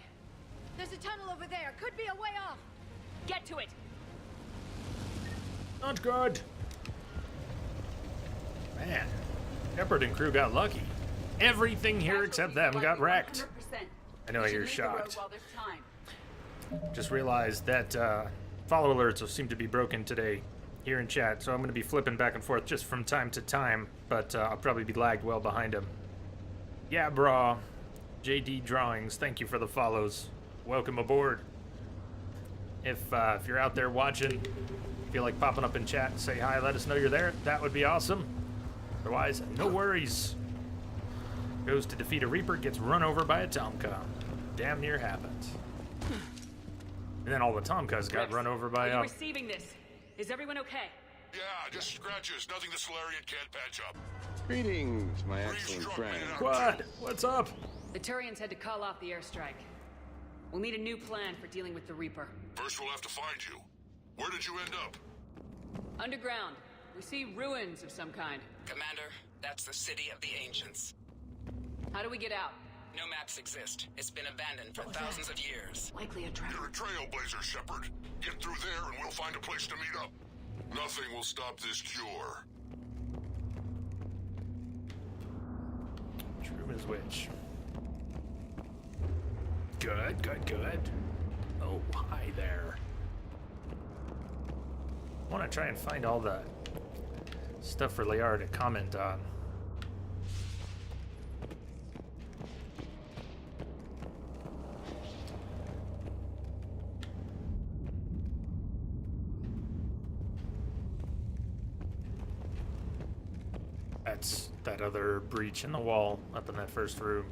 There's a tunnel over there. Could be a way off. Get to it. Not good. Man, Shepard and crew got lucky. Everything here except them got wrecked. 100%. I know We should you're leave the road shocked. while there's time. Just realized that follow alerts will seem to be broken today here in chat, so I'm going to be flipping back and forth just from time to time, but I'll probably be lagged well behind him. Yeah, brah. JD Drawings, thank you for the follows. Welcome aboard. If you're out there watching, feel like popping up in chat and say hi, let us know you're there. That would be awesome. Otherwise, no worries. Goes to defeat a Reaper, gets run over by a Tomka. Damn near happened. And then all the Tomkas got run over by Are you receiving this? Is everyone okay? Yeah, just scratches. Nothing the Solarian can't patch up. Greetings, my excellent friend. Quad, what's up? The Turians had to call off the airstrike. We'll need a new plan for dealing with the Reaper. First, we'll have to find you. Where did you end up? Underground. We see ruins of some kind. Commander, that's the City of the Ancients. How do we get out? No maps exist. It's been abandoned for thousands of years. Likely a trap. You're a trailblazer, Shepard. Get through there and we'll find a place to meet up. Nothing will stop this cure. True as witch. Good, good, good. Oh, hi there. I want to try and find all the stuff for Liara to comment on. That's that other breach in the wall up in that first room.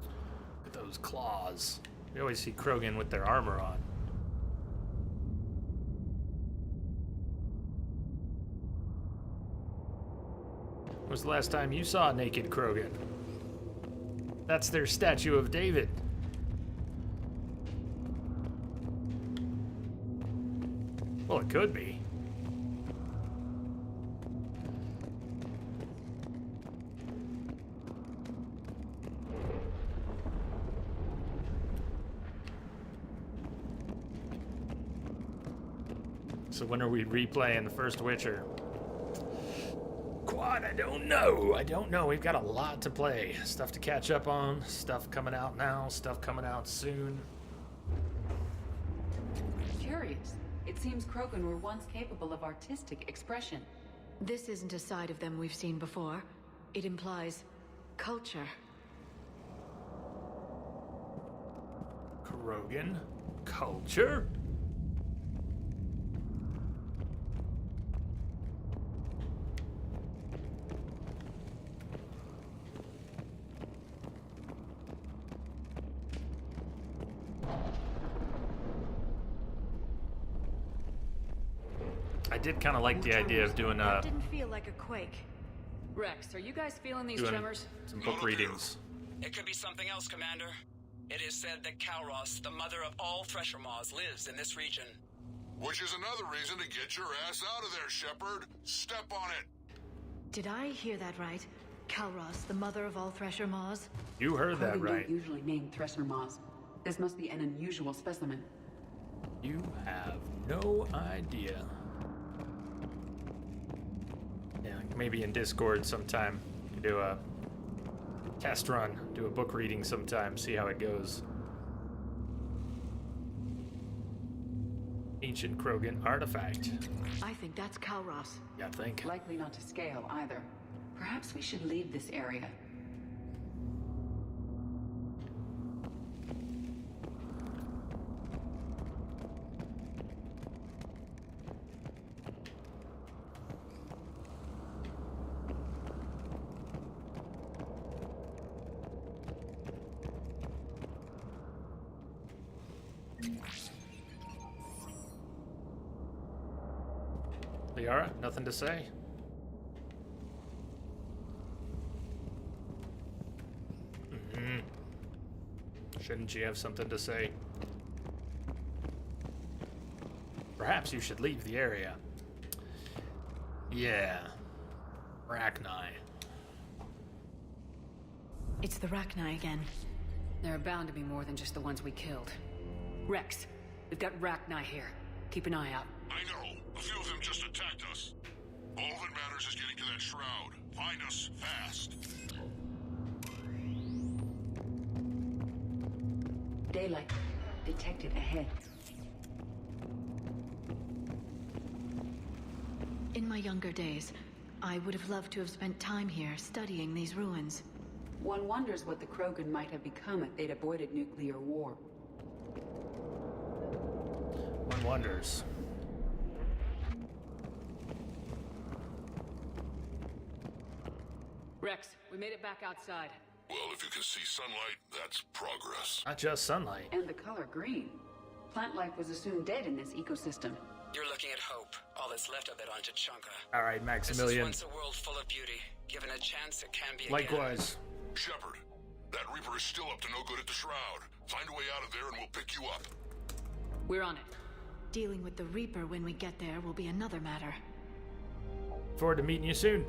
Look at those claws. We always see Krogan with their armor on. When was the last time you saw a naked Krogan? That's their statue of David. Well, it could be. So when are we replaying the first Witcher? Quad, I don't know. I don't know. We've got a lot to play. Stuff to catch up on. Stuff coming out now. Stuff coming out soon. Curious. It seems Krogan were once capable of artistic expression. This isn't a side of them we've seen before. It implies culture. Krogan? Culture? did kind of like the idea of doing That didn't feel like a quake. Rex, are you guys feeling these doing tremors? some book readings. It could be something else, Commander. It is said that Kalros, the mother of all Thresher Maws, lives in this region. Which is another reason to get your ass out of there, Shepard. Step on it. Did I hear that right? Kalros, the mother of all Thresher Maws? You heard that Krogan right. don't usually name Thresher Maws. This must be an unusual specimen. You have no idea. Yeah, maybe in Discord sometime. You do a test run, do a book reading sometime, see how it goes. Ancient Krogan artifact. I think that's Kalros. Yeah, I think. Likely not to scale either. Perhaps we should leave this area. Liara, nothing to say? Shouldn't you have something to say? Perhaps you should leave the area. Yeah. Rachni. It's the Rachni again. There are bound to be more than just the ones we killed. Rex, we've got Rachni here. Keep an eye out. I know. A few of them just attacked us. All that matters is getting to that shroud. Find us fast. Daylight. Detected ahead. In my younger days, I would have loved to have spent time here studying these ruins. One wonders what the Krogan might have become if they'd avoided nuclear war. One wonders. Rex, we made it back outside. Well, if you can see sunlight, that's progress. Not just sunlight. And the color green. Plant life was assumed dead in this ecosystem. You're looking at hope, all that's left of it on Tachanka. All right, Maximilian. This is once a world full of beauty. Given a chance, it can be again. Likewise. Shepard, that Reaper is still up to no good at the shroud. Find a way out of there and we'll pick you up. We're on it. Dealing with the Reaper when we get there will be another matter. Forward to meeting you soon.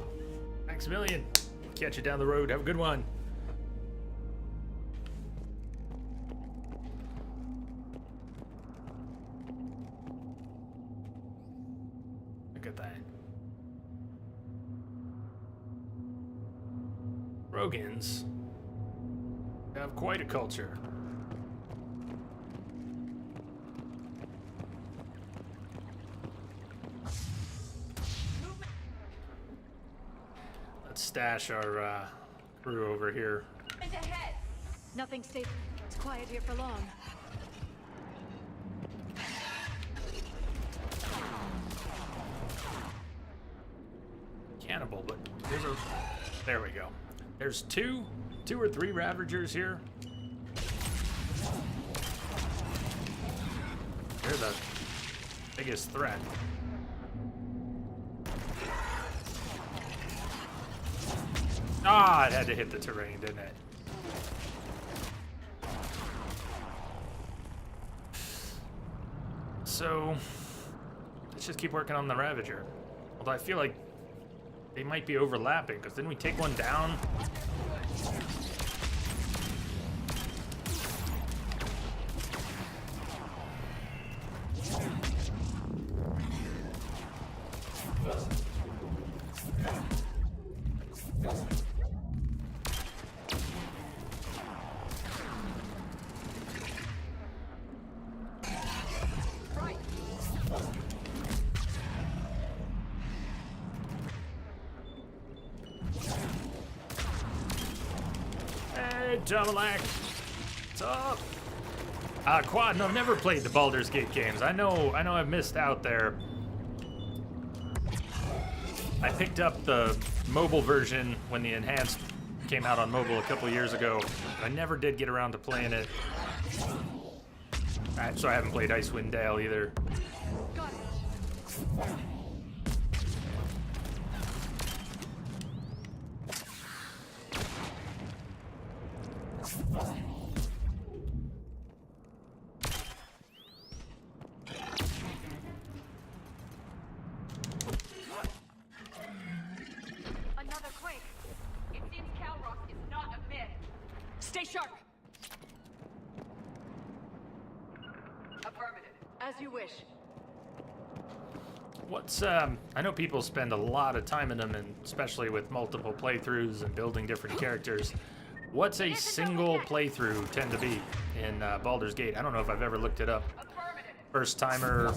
Maximilian, catch you down the road. Have a good one. Look at that. Rogans have quite a culture. Let's stash our crew over here. Ahead. Nothing stays quiet here for long. Cannibal, but there's a... There we go. There's two or three Ravagers here. They're the biggest threat. Ah, it had to hit the terrain, didn't it? So, let's just keep working on the Ravager. Although I feel like they might be overlapping, because didn't we take one down? Hey, Jamalak! What's up? Quad, no, I've never played the Baldur's Gate games. I know I've missed out there. I picked up the mobile version when the enhanced came out on mobile a couple years ago. I never did get around to playing it. So I haven't played Icewind Dale either. What's I know people spend a lot of time in them, and especially with multiple playthroughs and building different characters. What's a single playthrough tend to be in Baldur's Gate? I don't know if I've ever looked it up. First timer.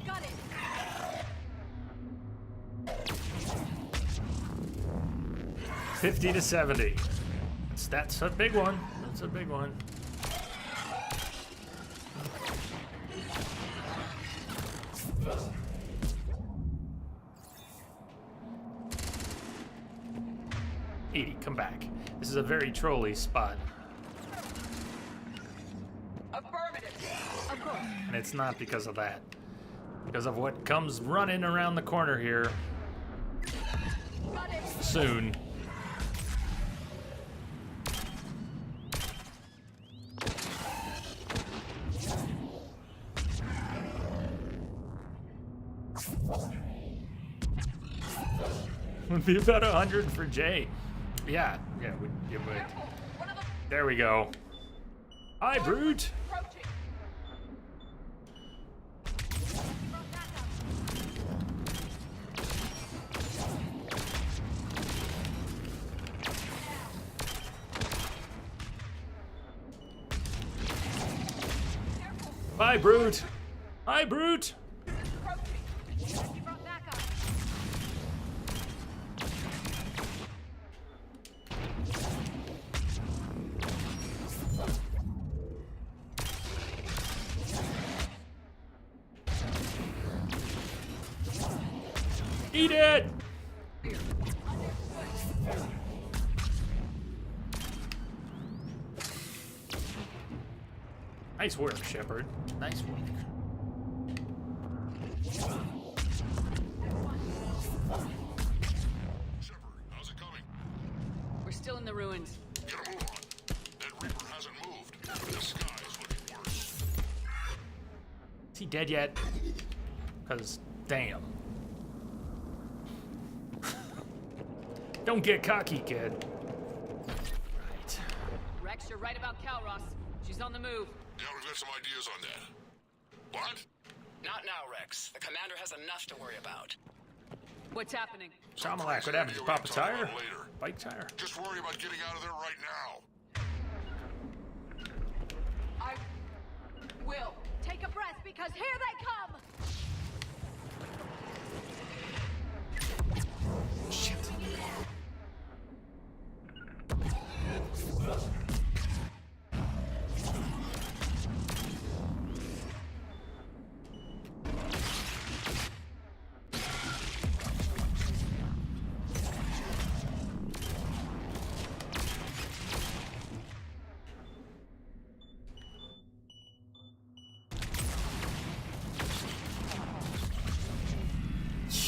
Got it. 50 to 70. That's a big one. That's a big one. Edie, come back. This is a very trolly spot. Affirmative. Of course. And it's not because of that. Because of what comes running around the corner here. Soon. Would be about 100 for Jay. Yeah, it would. There we go. Hi, Brute. Bye, Brute. Hi, Brute. Eat it! Nice work, Shepard. Nice work. How's it coming? We're still in the ruins. Get a move on. That Reaper hasn't moved. The sky is looking worse. Is he dead yet? Because, damn. Don't get cocky, kid. Right. Rex, you're right about Calros. She's on the move. Yeah, we've got some ideas on that. What? Not now, Rex. The commander has enough to worry about. What's happening? Samalak, what happened? Did pop a tire? Bike tire? Just worry about getting out of there right now. I will. Take a breath, because here they come! Shit.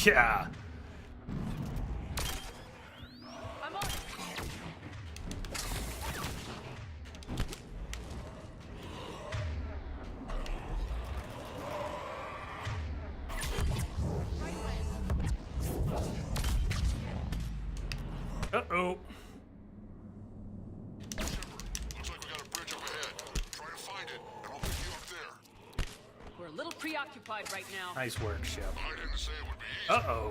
Yeah. Uh-oh. Looks like we got a bridge up ahead. Try to find it, and we'll pick you up there. We're a little preoccupied right now. Nice work, Shep. I didn't say it would be easy. Uh-oh.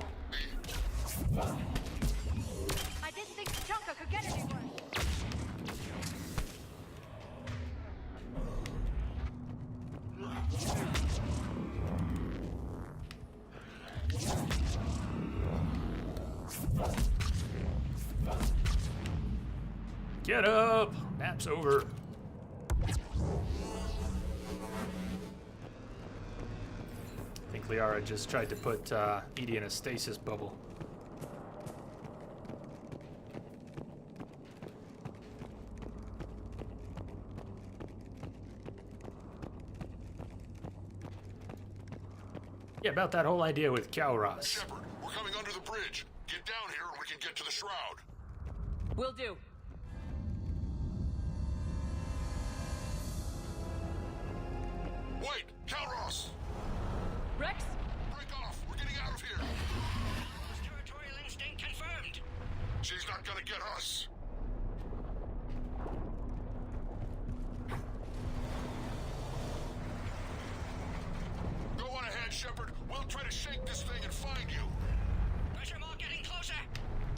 I didn't think the Junker could get anywhere. Get up! Nap's over. I think Liara just tried to put Edie in a stasis bubble. Yeah, about that whole idea with Calros. Shepard, we're coming under the bridge. Get down here and we can get to the shroud. Will do. Wait, Calros! Rex? Break off! We're getting out of here! Territorial instinct confirmed. get us. Go on ahead, Shepard. We'll try to shake this thing and find you. Pressure Maw getting closer.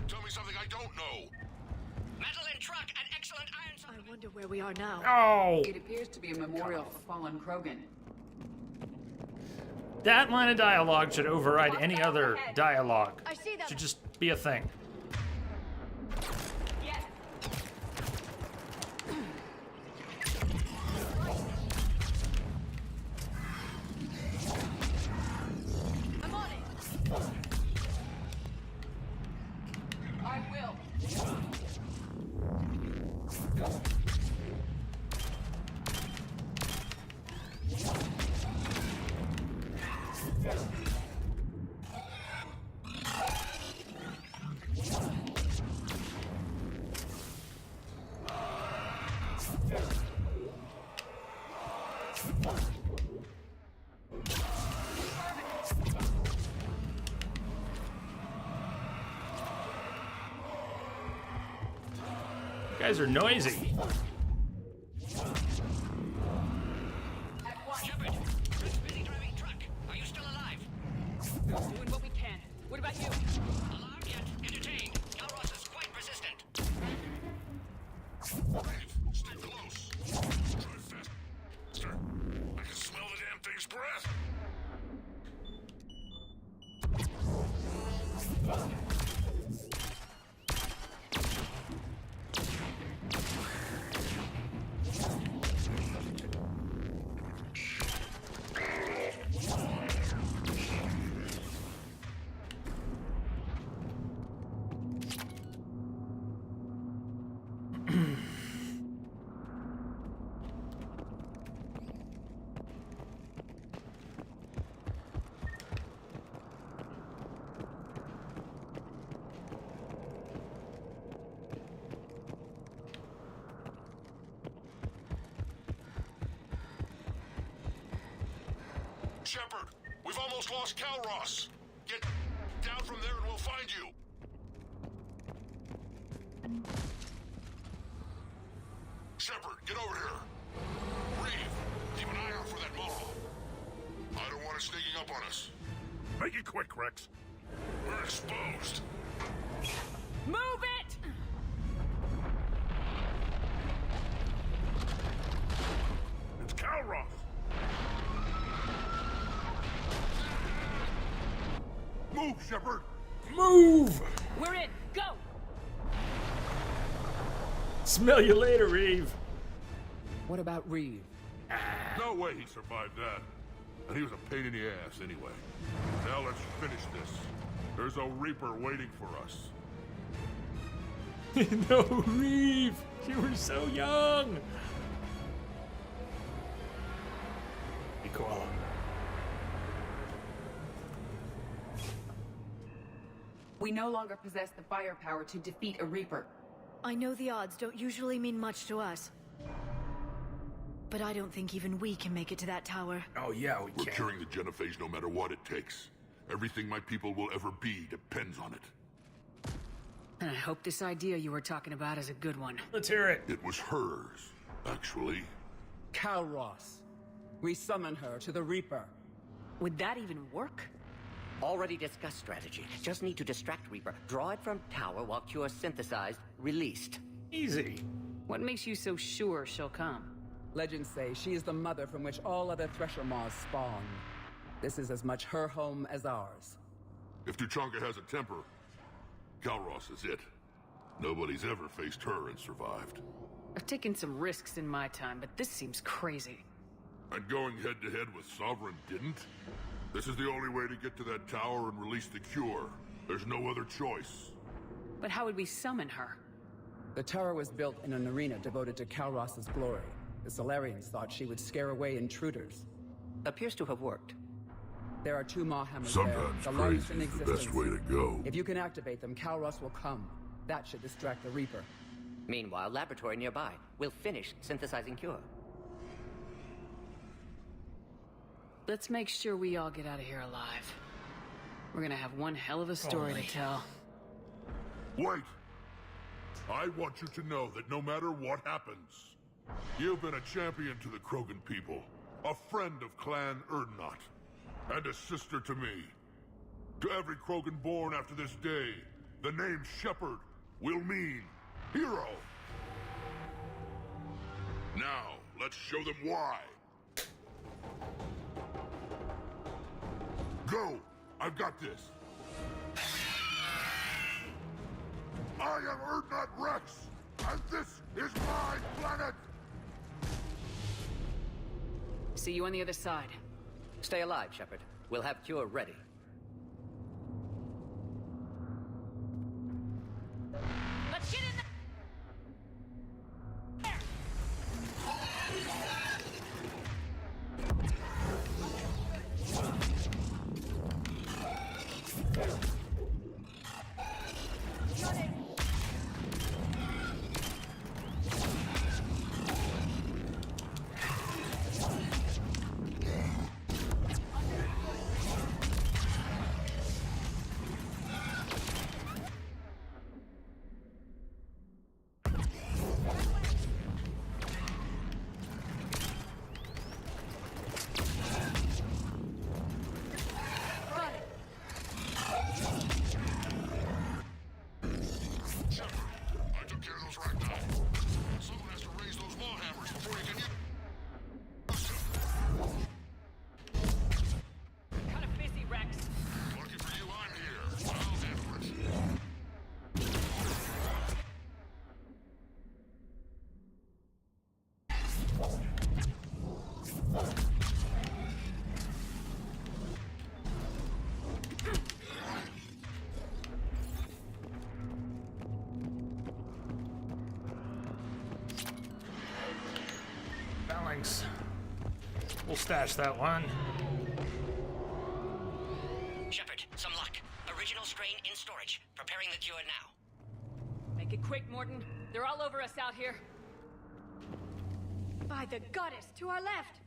Tell me something I don't know. Metal in truck and excellent iron. I wonder where we are now. Oh! It appears to be a memorial for fallen Krogan. That line of dialogue should override any other dialogue. I see them. Should just be a thing. Yes. I'm on it. I will. You guys are noisy. Shepard, Rick's busy driving truck. Are you still alive? Doing what we can. What about you? Alarmed yet? Entertained. Calros is quite resistant. Stay close. Drive faster. I can smell the damn thing's breath. Shepard, we've almost lost Calros. Get down from there and we'll find you. Shepard, get over here. Reeve, keep an eye out for that Maw. I don't want it sneaking up on us. Make it quick, Rex. We're exposed. Move it! It's Calros. Move, Shepard. Move! We're in. Go! Smell you later, Reeve. What about Reeve? No way he survived that. And he was a pain in the ass anyway. Now let's finish this. There's a Reaper waiting for us. No, Reeve! You were so young! Be cool. We no longer possess the firepower to defeat a Reaper. I know the odds don't usually mean much to us. But I don't think even we can make it to that tower. Oh yeah, we We're can. curing the genophage no matter what it takes. Everything my people will ever be depends on it. And I hope this idea you were talking about is a good one. Let's hear it. It was hers, actually. Calros. We summon her to the Reaper. Would that even work? Already discussed strategy. Just need to distract Reaper. Draw it from tower while Cure synthesized, released. Easy. What makes you so sure she'll come? Legends say she is the mother from which all other Thresher Maws spawn. This is as much her home as ours. If Tuchanka has a temper, Calros is it. Nobody's ever faced her and survived. I've taken some risks in my time, but this seems crazy. And going head-to-head with Sovereign didn't? This is the only way to get to that tower and release the Cure. There's no other choice. But how would we summon her? The tower was built in an arena devoted to Calros' glory. The Solarians thought she would scare away intruders. Appears to have worked. There are two Maw hammers Sometimes there, the longest in crazy's the existence. best way to go. If you can activate them, Calros will come. That should distract the Reaper. Meanwhile, laboratory nearby. We'll finish synthesizing Cure. Let's make sure we all get out of here alive. We're gonna have one hell of a story to tell. Wait! I want you to know that no matter what happens, you've been a champion to the Krogan people, a friend of Clan Erdnot, and a sister to me. To every Krogan born after this day, the name Shepard will mean hero. Now, let's show them why. Go! I've got this. I am Erdnot Rex, and this is my planet! See you on the other side. Stay alive, Shepard. We'll have cure ready. Let's get in there! Thanks. We'll stash that one. Shepard, some luck. Original strain in storage. Preparing the cure now. Make it quick, Morton. They're all over us out here. By the goddess, to our left!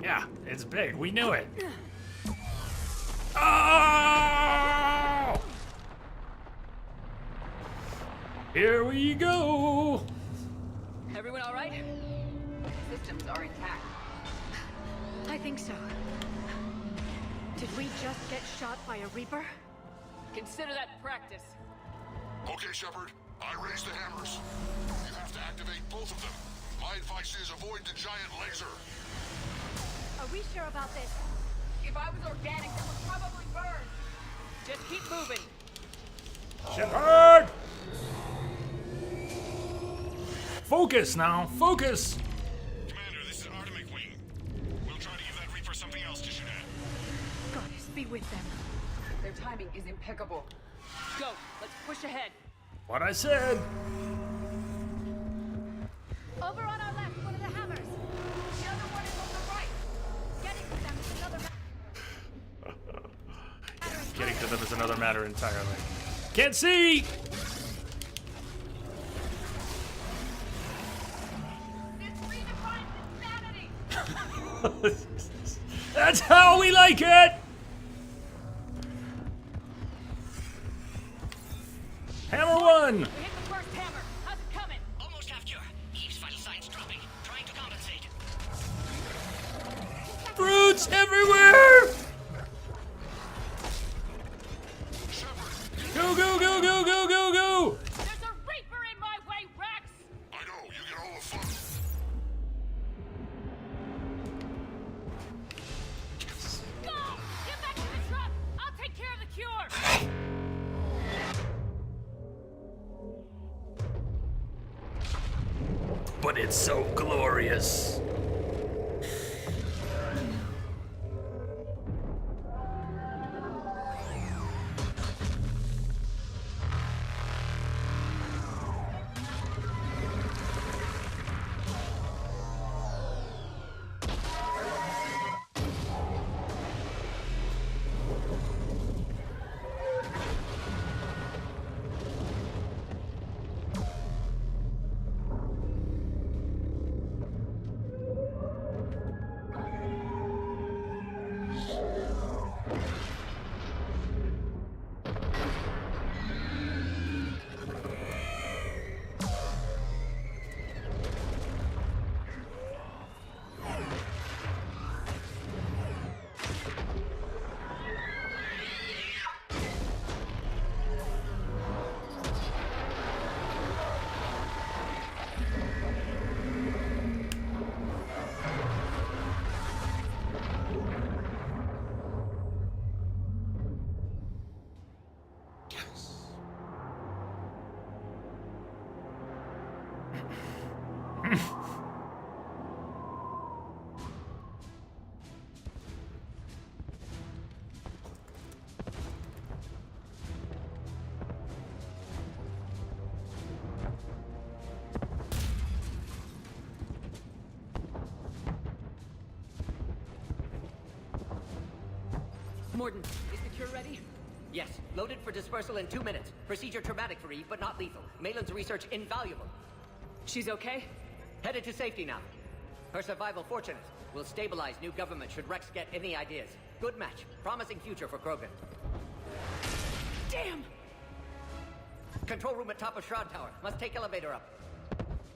Yeah, it's big. We knew it. Oh! Here we go! Everyone all right? Systems are intact. I think so. Did we just get shot by a Reaper? Consider that practice. Okay, Shepard. I raised the hammers. You have to activate both of them. My advice is avoid the giant laser. Are we sure about this? If I was organic, it would probably burn. Just keep moving. Shepard! Focus now, focus! Commander, this is Artemic Wing. We'll try to give that Reaper something else to shoot at. Goddess be with them. Their timing is impeccable. Go, let's push ahead. What I said! Over on our left, one of the hammers. The other one is on the right. Getting to them is another matter. Getting to them is another matter entirely. Can't see! That's how we like it! Hammer one! We hit the first hammer. How's it coming? Almost half cure. Eve's vital signs dropping. Trying to compensate. Brutes everywhere! Go, go, go, go, go, go, go! There's a Reaper in my way, Rex! I know, you get all the fun. Go! Get back to the truck! I'll take care of the cure! But it's so glorious. Morden, is the cure ready? Yes, loaded for dispersal in 2 minutes. Procedure traumatic for Eve, but not lethal. Malin's research invaluable. She's okay? Headed to safety now. Her survival fortunate. Will stabilize new government should Rex get any ideas. Good match. Promising future for Krogan. Damn! Control room at top of Shroud Tower. Must take elevator up.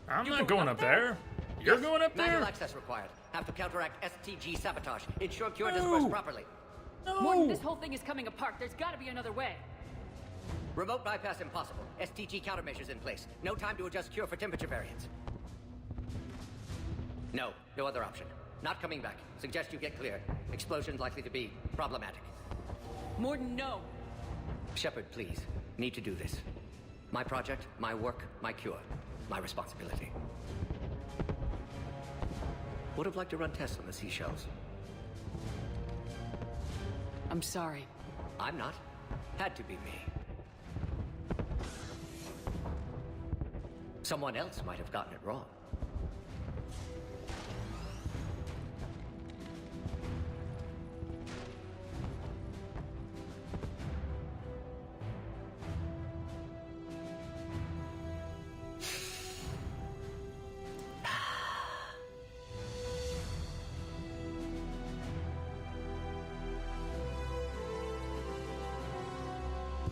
I'm not going up there. You're going up there? Manual access required. Have to counteract STG sabotage. Ensure cure dispersed properly. No! Morden, this whole thing is coming apart. There's gotta be another way. Remote bypass impossible. STG countermeasures in place. No time to adjust cure for temperature variance. No other option. Not coming back. Suggest you get clear. Explosion's likely to be problematic. Morden, no. Shepard, please. Need to do this. My project, my work, my cure. My responsibility. Would have liked to run tests on the seashells. I'm sorry. I'm not. Had to be me. Someone else might have gotten it wrong.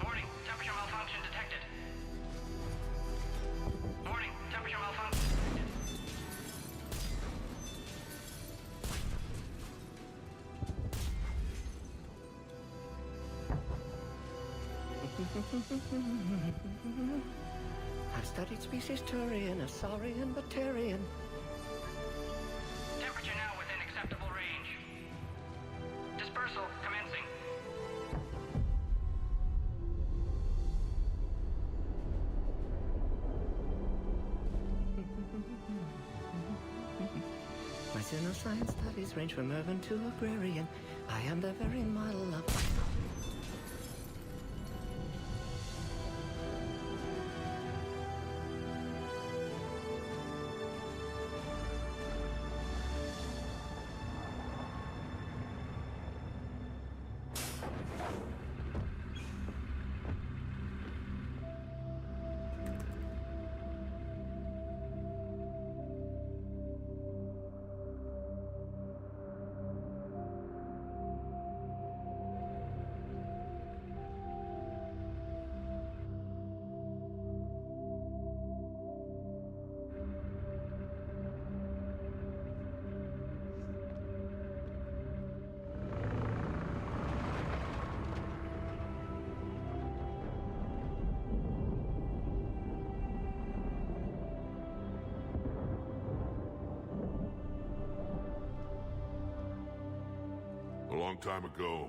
Warning, temperature malfunction detected. Warning, temperature malfunction I've studied species Turian, Asaurian, Batarian. Temperature now within acceptable range. Dispersal commencing. My science studies range from urban to agrarian. I am the very model of... A long time ago,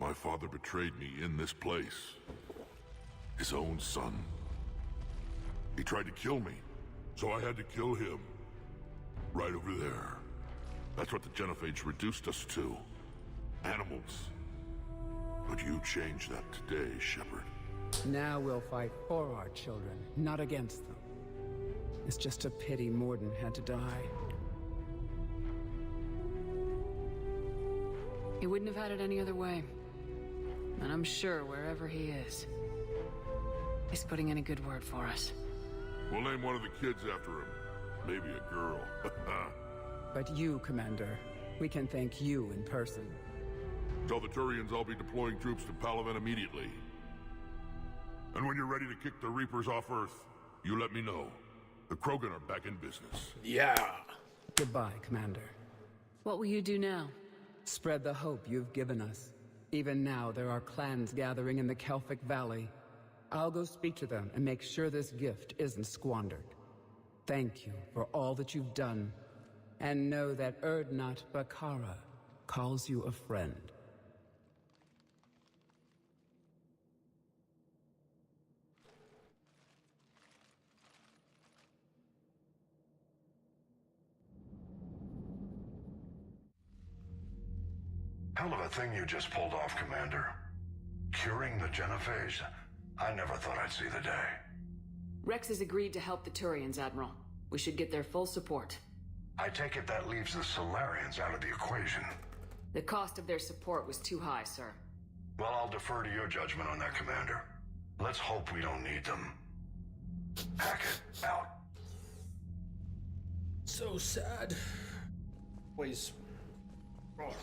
my father betrayed me in this place. His own son. He tried to kill me, so I had to kill him. Right over there. That's what the Genophage reduced us to. Animals. But you changed that today, Shepard. Now we'll fight for our children, not against them. It's just a pity Morden had to die. He wouldn't have had it any other way. And I'm sure wherever he is, he's putting in a good word for us. We'll name one of the kids after him. Maybe a girl. But you, Commander, we can thank you in person. Tell the Turians I'll be deploying troops to Palaven immediately. And when you're ready to kick the Reapers off Earth, you let me know. The Krogan are back in business. Yeah. Goodbye, Commander. What will you do now? Spread the hope you've given us. Even now, there are clans gathering in the Kelphic Valley. I'll go speak to them and make sure this gift isn't squandered. Thank you for all that you've done. And know that Erdnot Bakara calls you a friend. Hell of a thing you just pulled off, Commander. Curing the Genophage? I never thought I'd see the day. Rex has agreed to help the Turians, Admiral. We should get their full support. I take it that leaves the Solarians out of the equation. The cost of their support was too high, sir. Well, I'll defer to your judgment on that, Commander. Let's hope we don't need them. Hackett, out. So sad. Always. Oh.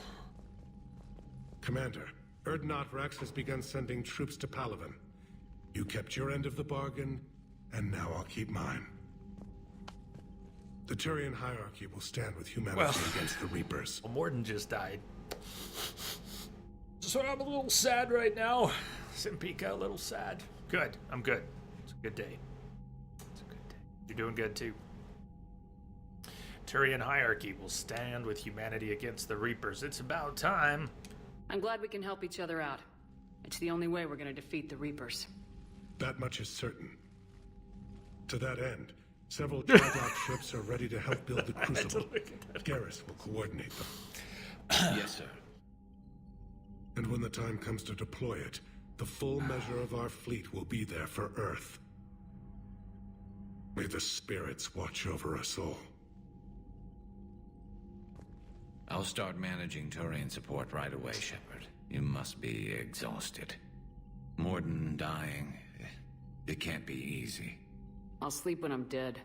Commander, Erdnot Rex has begun sending troops to Palaven. You kept your end of the bargain, and now I'll keep mine. The Turian hierarchy will stand with humanity against the Reapers. Well, Morden just died. So I'm a little sad right now. Simpika, a little sad. Good. I'm good. It's a good day. It's a good day. You're doing good, too. Turian hierarchy will stand with humanity against the Reapers. It's about time. I'm glad we can help each other out. It's the only way we're gonna defeat the Reapers. That much is certain. To that end, several Tridoc ships are ready to help build the Crucible. Garrus will coordinate them. Yes, sir. And when the time comes to deploy it, the full measure of our fleet will be there for Earth. May the spirits watch over us all. I'll start managing Turian support right away, Shepard. You must be exhausted. Morden dying. It can't be easy. I'll sleep when I'm dead.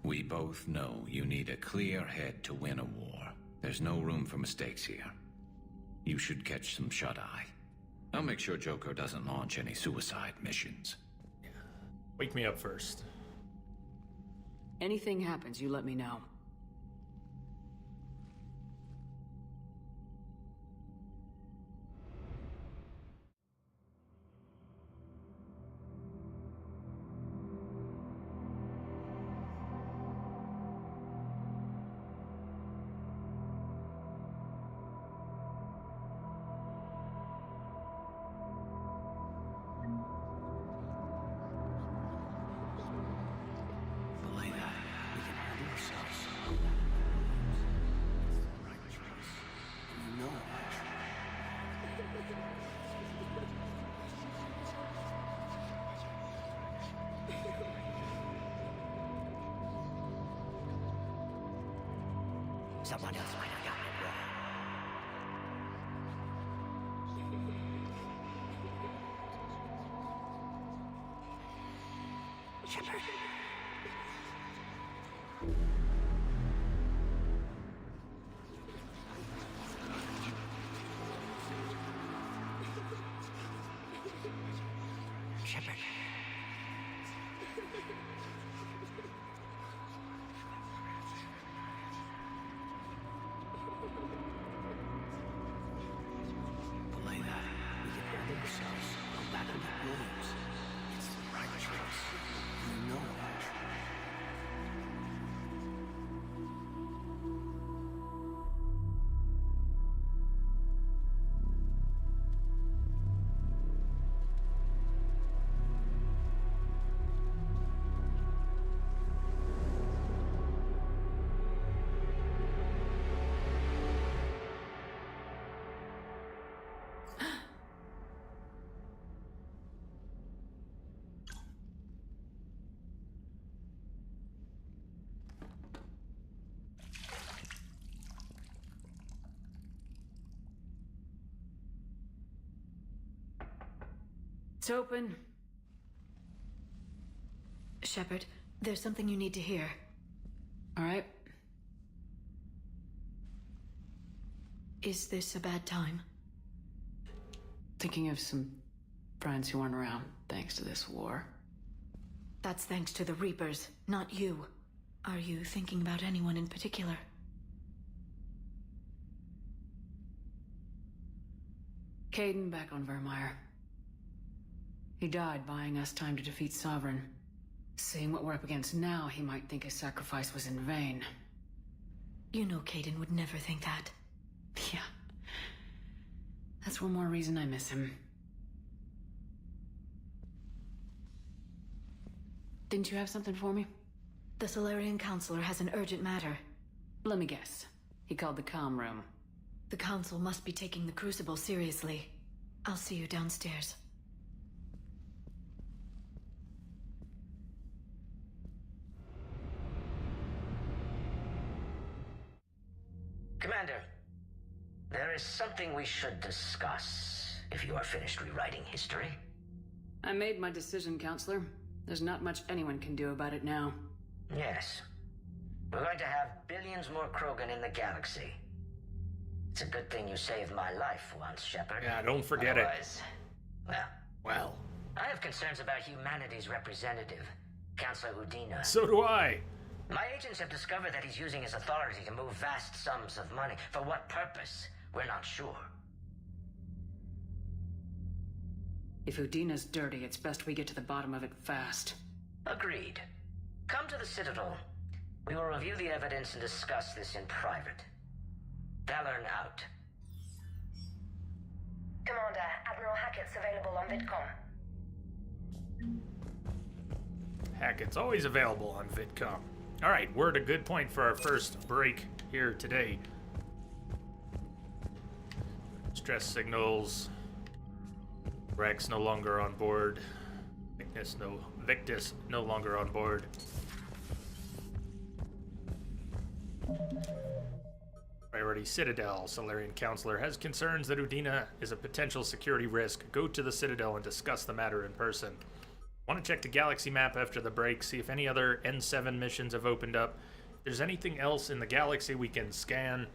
We both know you need a clear head to win a war. There's no room for mistakes here. You should catch some shut-eye. I'll make sure Joker doesn't launch any suicide missions. Wake me up first. Anything happens, you let me know. Someone else might have gotten it wrong. Shepard. Shepard. It's open. Shepard, there's something you need to hear. All right. Is this a bad time? Thinking of some friends who aren't around thanks to this war. That's thanks to the Reapers, not you. Are you thinking about anyone in particular? Caden back on Vermeer. He died buying us time to defeat Sovereign. Seeing what we're up against now, he might think his sacrifice was in vain. You know Caden would never think that. Yeah. That's one more reason I miss him. Didn't you have something for me? The Solarian Counselor has an urgent matter. Let me guess. He called the comm room. The Council must be taking the Crucible seriously. I'll see you downstairs. Commander, There is something we should discuss, if you are finished rewriting history. I made my decision, Counselor. There's not much anyone can do about it now. Yes. We're going to have billions more Krogan in the galaxy. It's a good thing you saved my life once, Shepard. Yeah, don't forget Otherwise, it. Well. I have concerns about humanity's representative, Counselor Udina. So do I. My agents have discovered that he's using his authority to move vast sums of money. For what purpose? We're not sure. If Udina's dirty, it's best we get to the bottom of it fast. Agreed. Come to the Citadel. We will review the evidence and discuss this in private. Valorn out. Commander, Admiral Hackett's available on VidCom. Hackett's always available on VidCom. Alright, we're at a good point for our first break here today. Stress signals. Rex no longer on board. Victus no longer on board. Priority Citadel. Solarian Counselor has concerns that Udina is a potential security risk. Go to the Citadel and discuss the matter in person. Want to check the galaxy map after the break, see if any other N7 missions have opened up. If there's anything else in the galaxy we can scan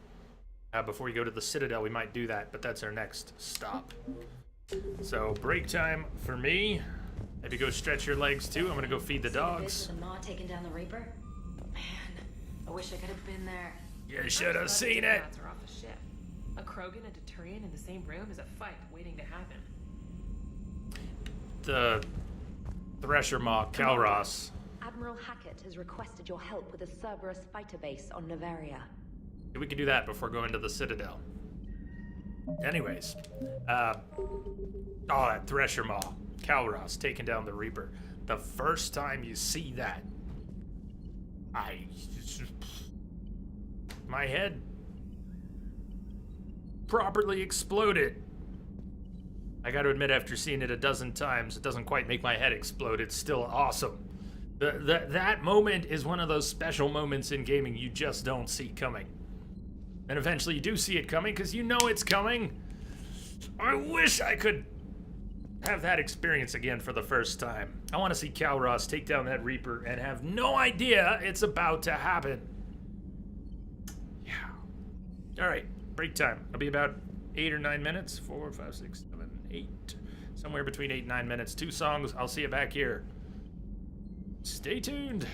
before we go to the Citadel, we might do that, but that's our next stop. So, break time for me. Maybe go stretch your legs too. I'm gonna go feed the dogs. The Maw taking down the Reaper? Man, I wish I could have been there. You should have seen it. Are off the ship. A Krogan and a Turian in the same room is a fight waiting to happen. The Thresher Maw, Kalros. Admiral Hackett has requested your help with a Cerberus fighter base on Novaria. We can do that before going to the Citadel. Anyways, that Thresher Maw, Kalros taking down the Reaper. The first time you see that, my head properly exploded. I gotta admit, after seeing it a dozen times, it doesn't quite make my head explode. It's still awesome. That moment is one of those special moments in gaming you just don't see coming. And eventually you do see it coming because you know it's coming. I wish I could have that experience again for the first time. I want to see Kalros take down that Reaper and have no idea it's about to happen. Yeah. Alright, break time. It'll be about 8 or 9 minutes. 4, 5, 6, 7, 8. Somewhere between 8 and 9 minutes. 2 songs. I'll see you back here. Stay tuned.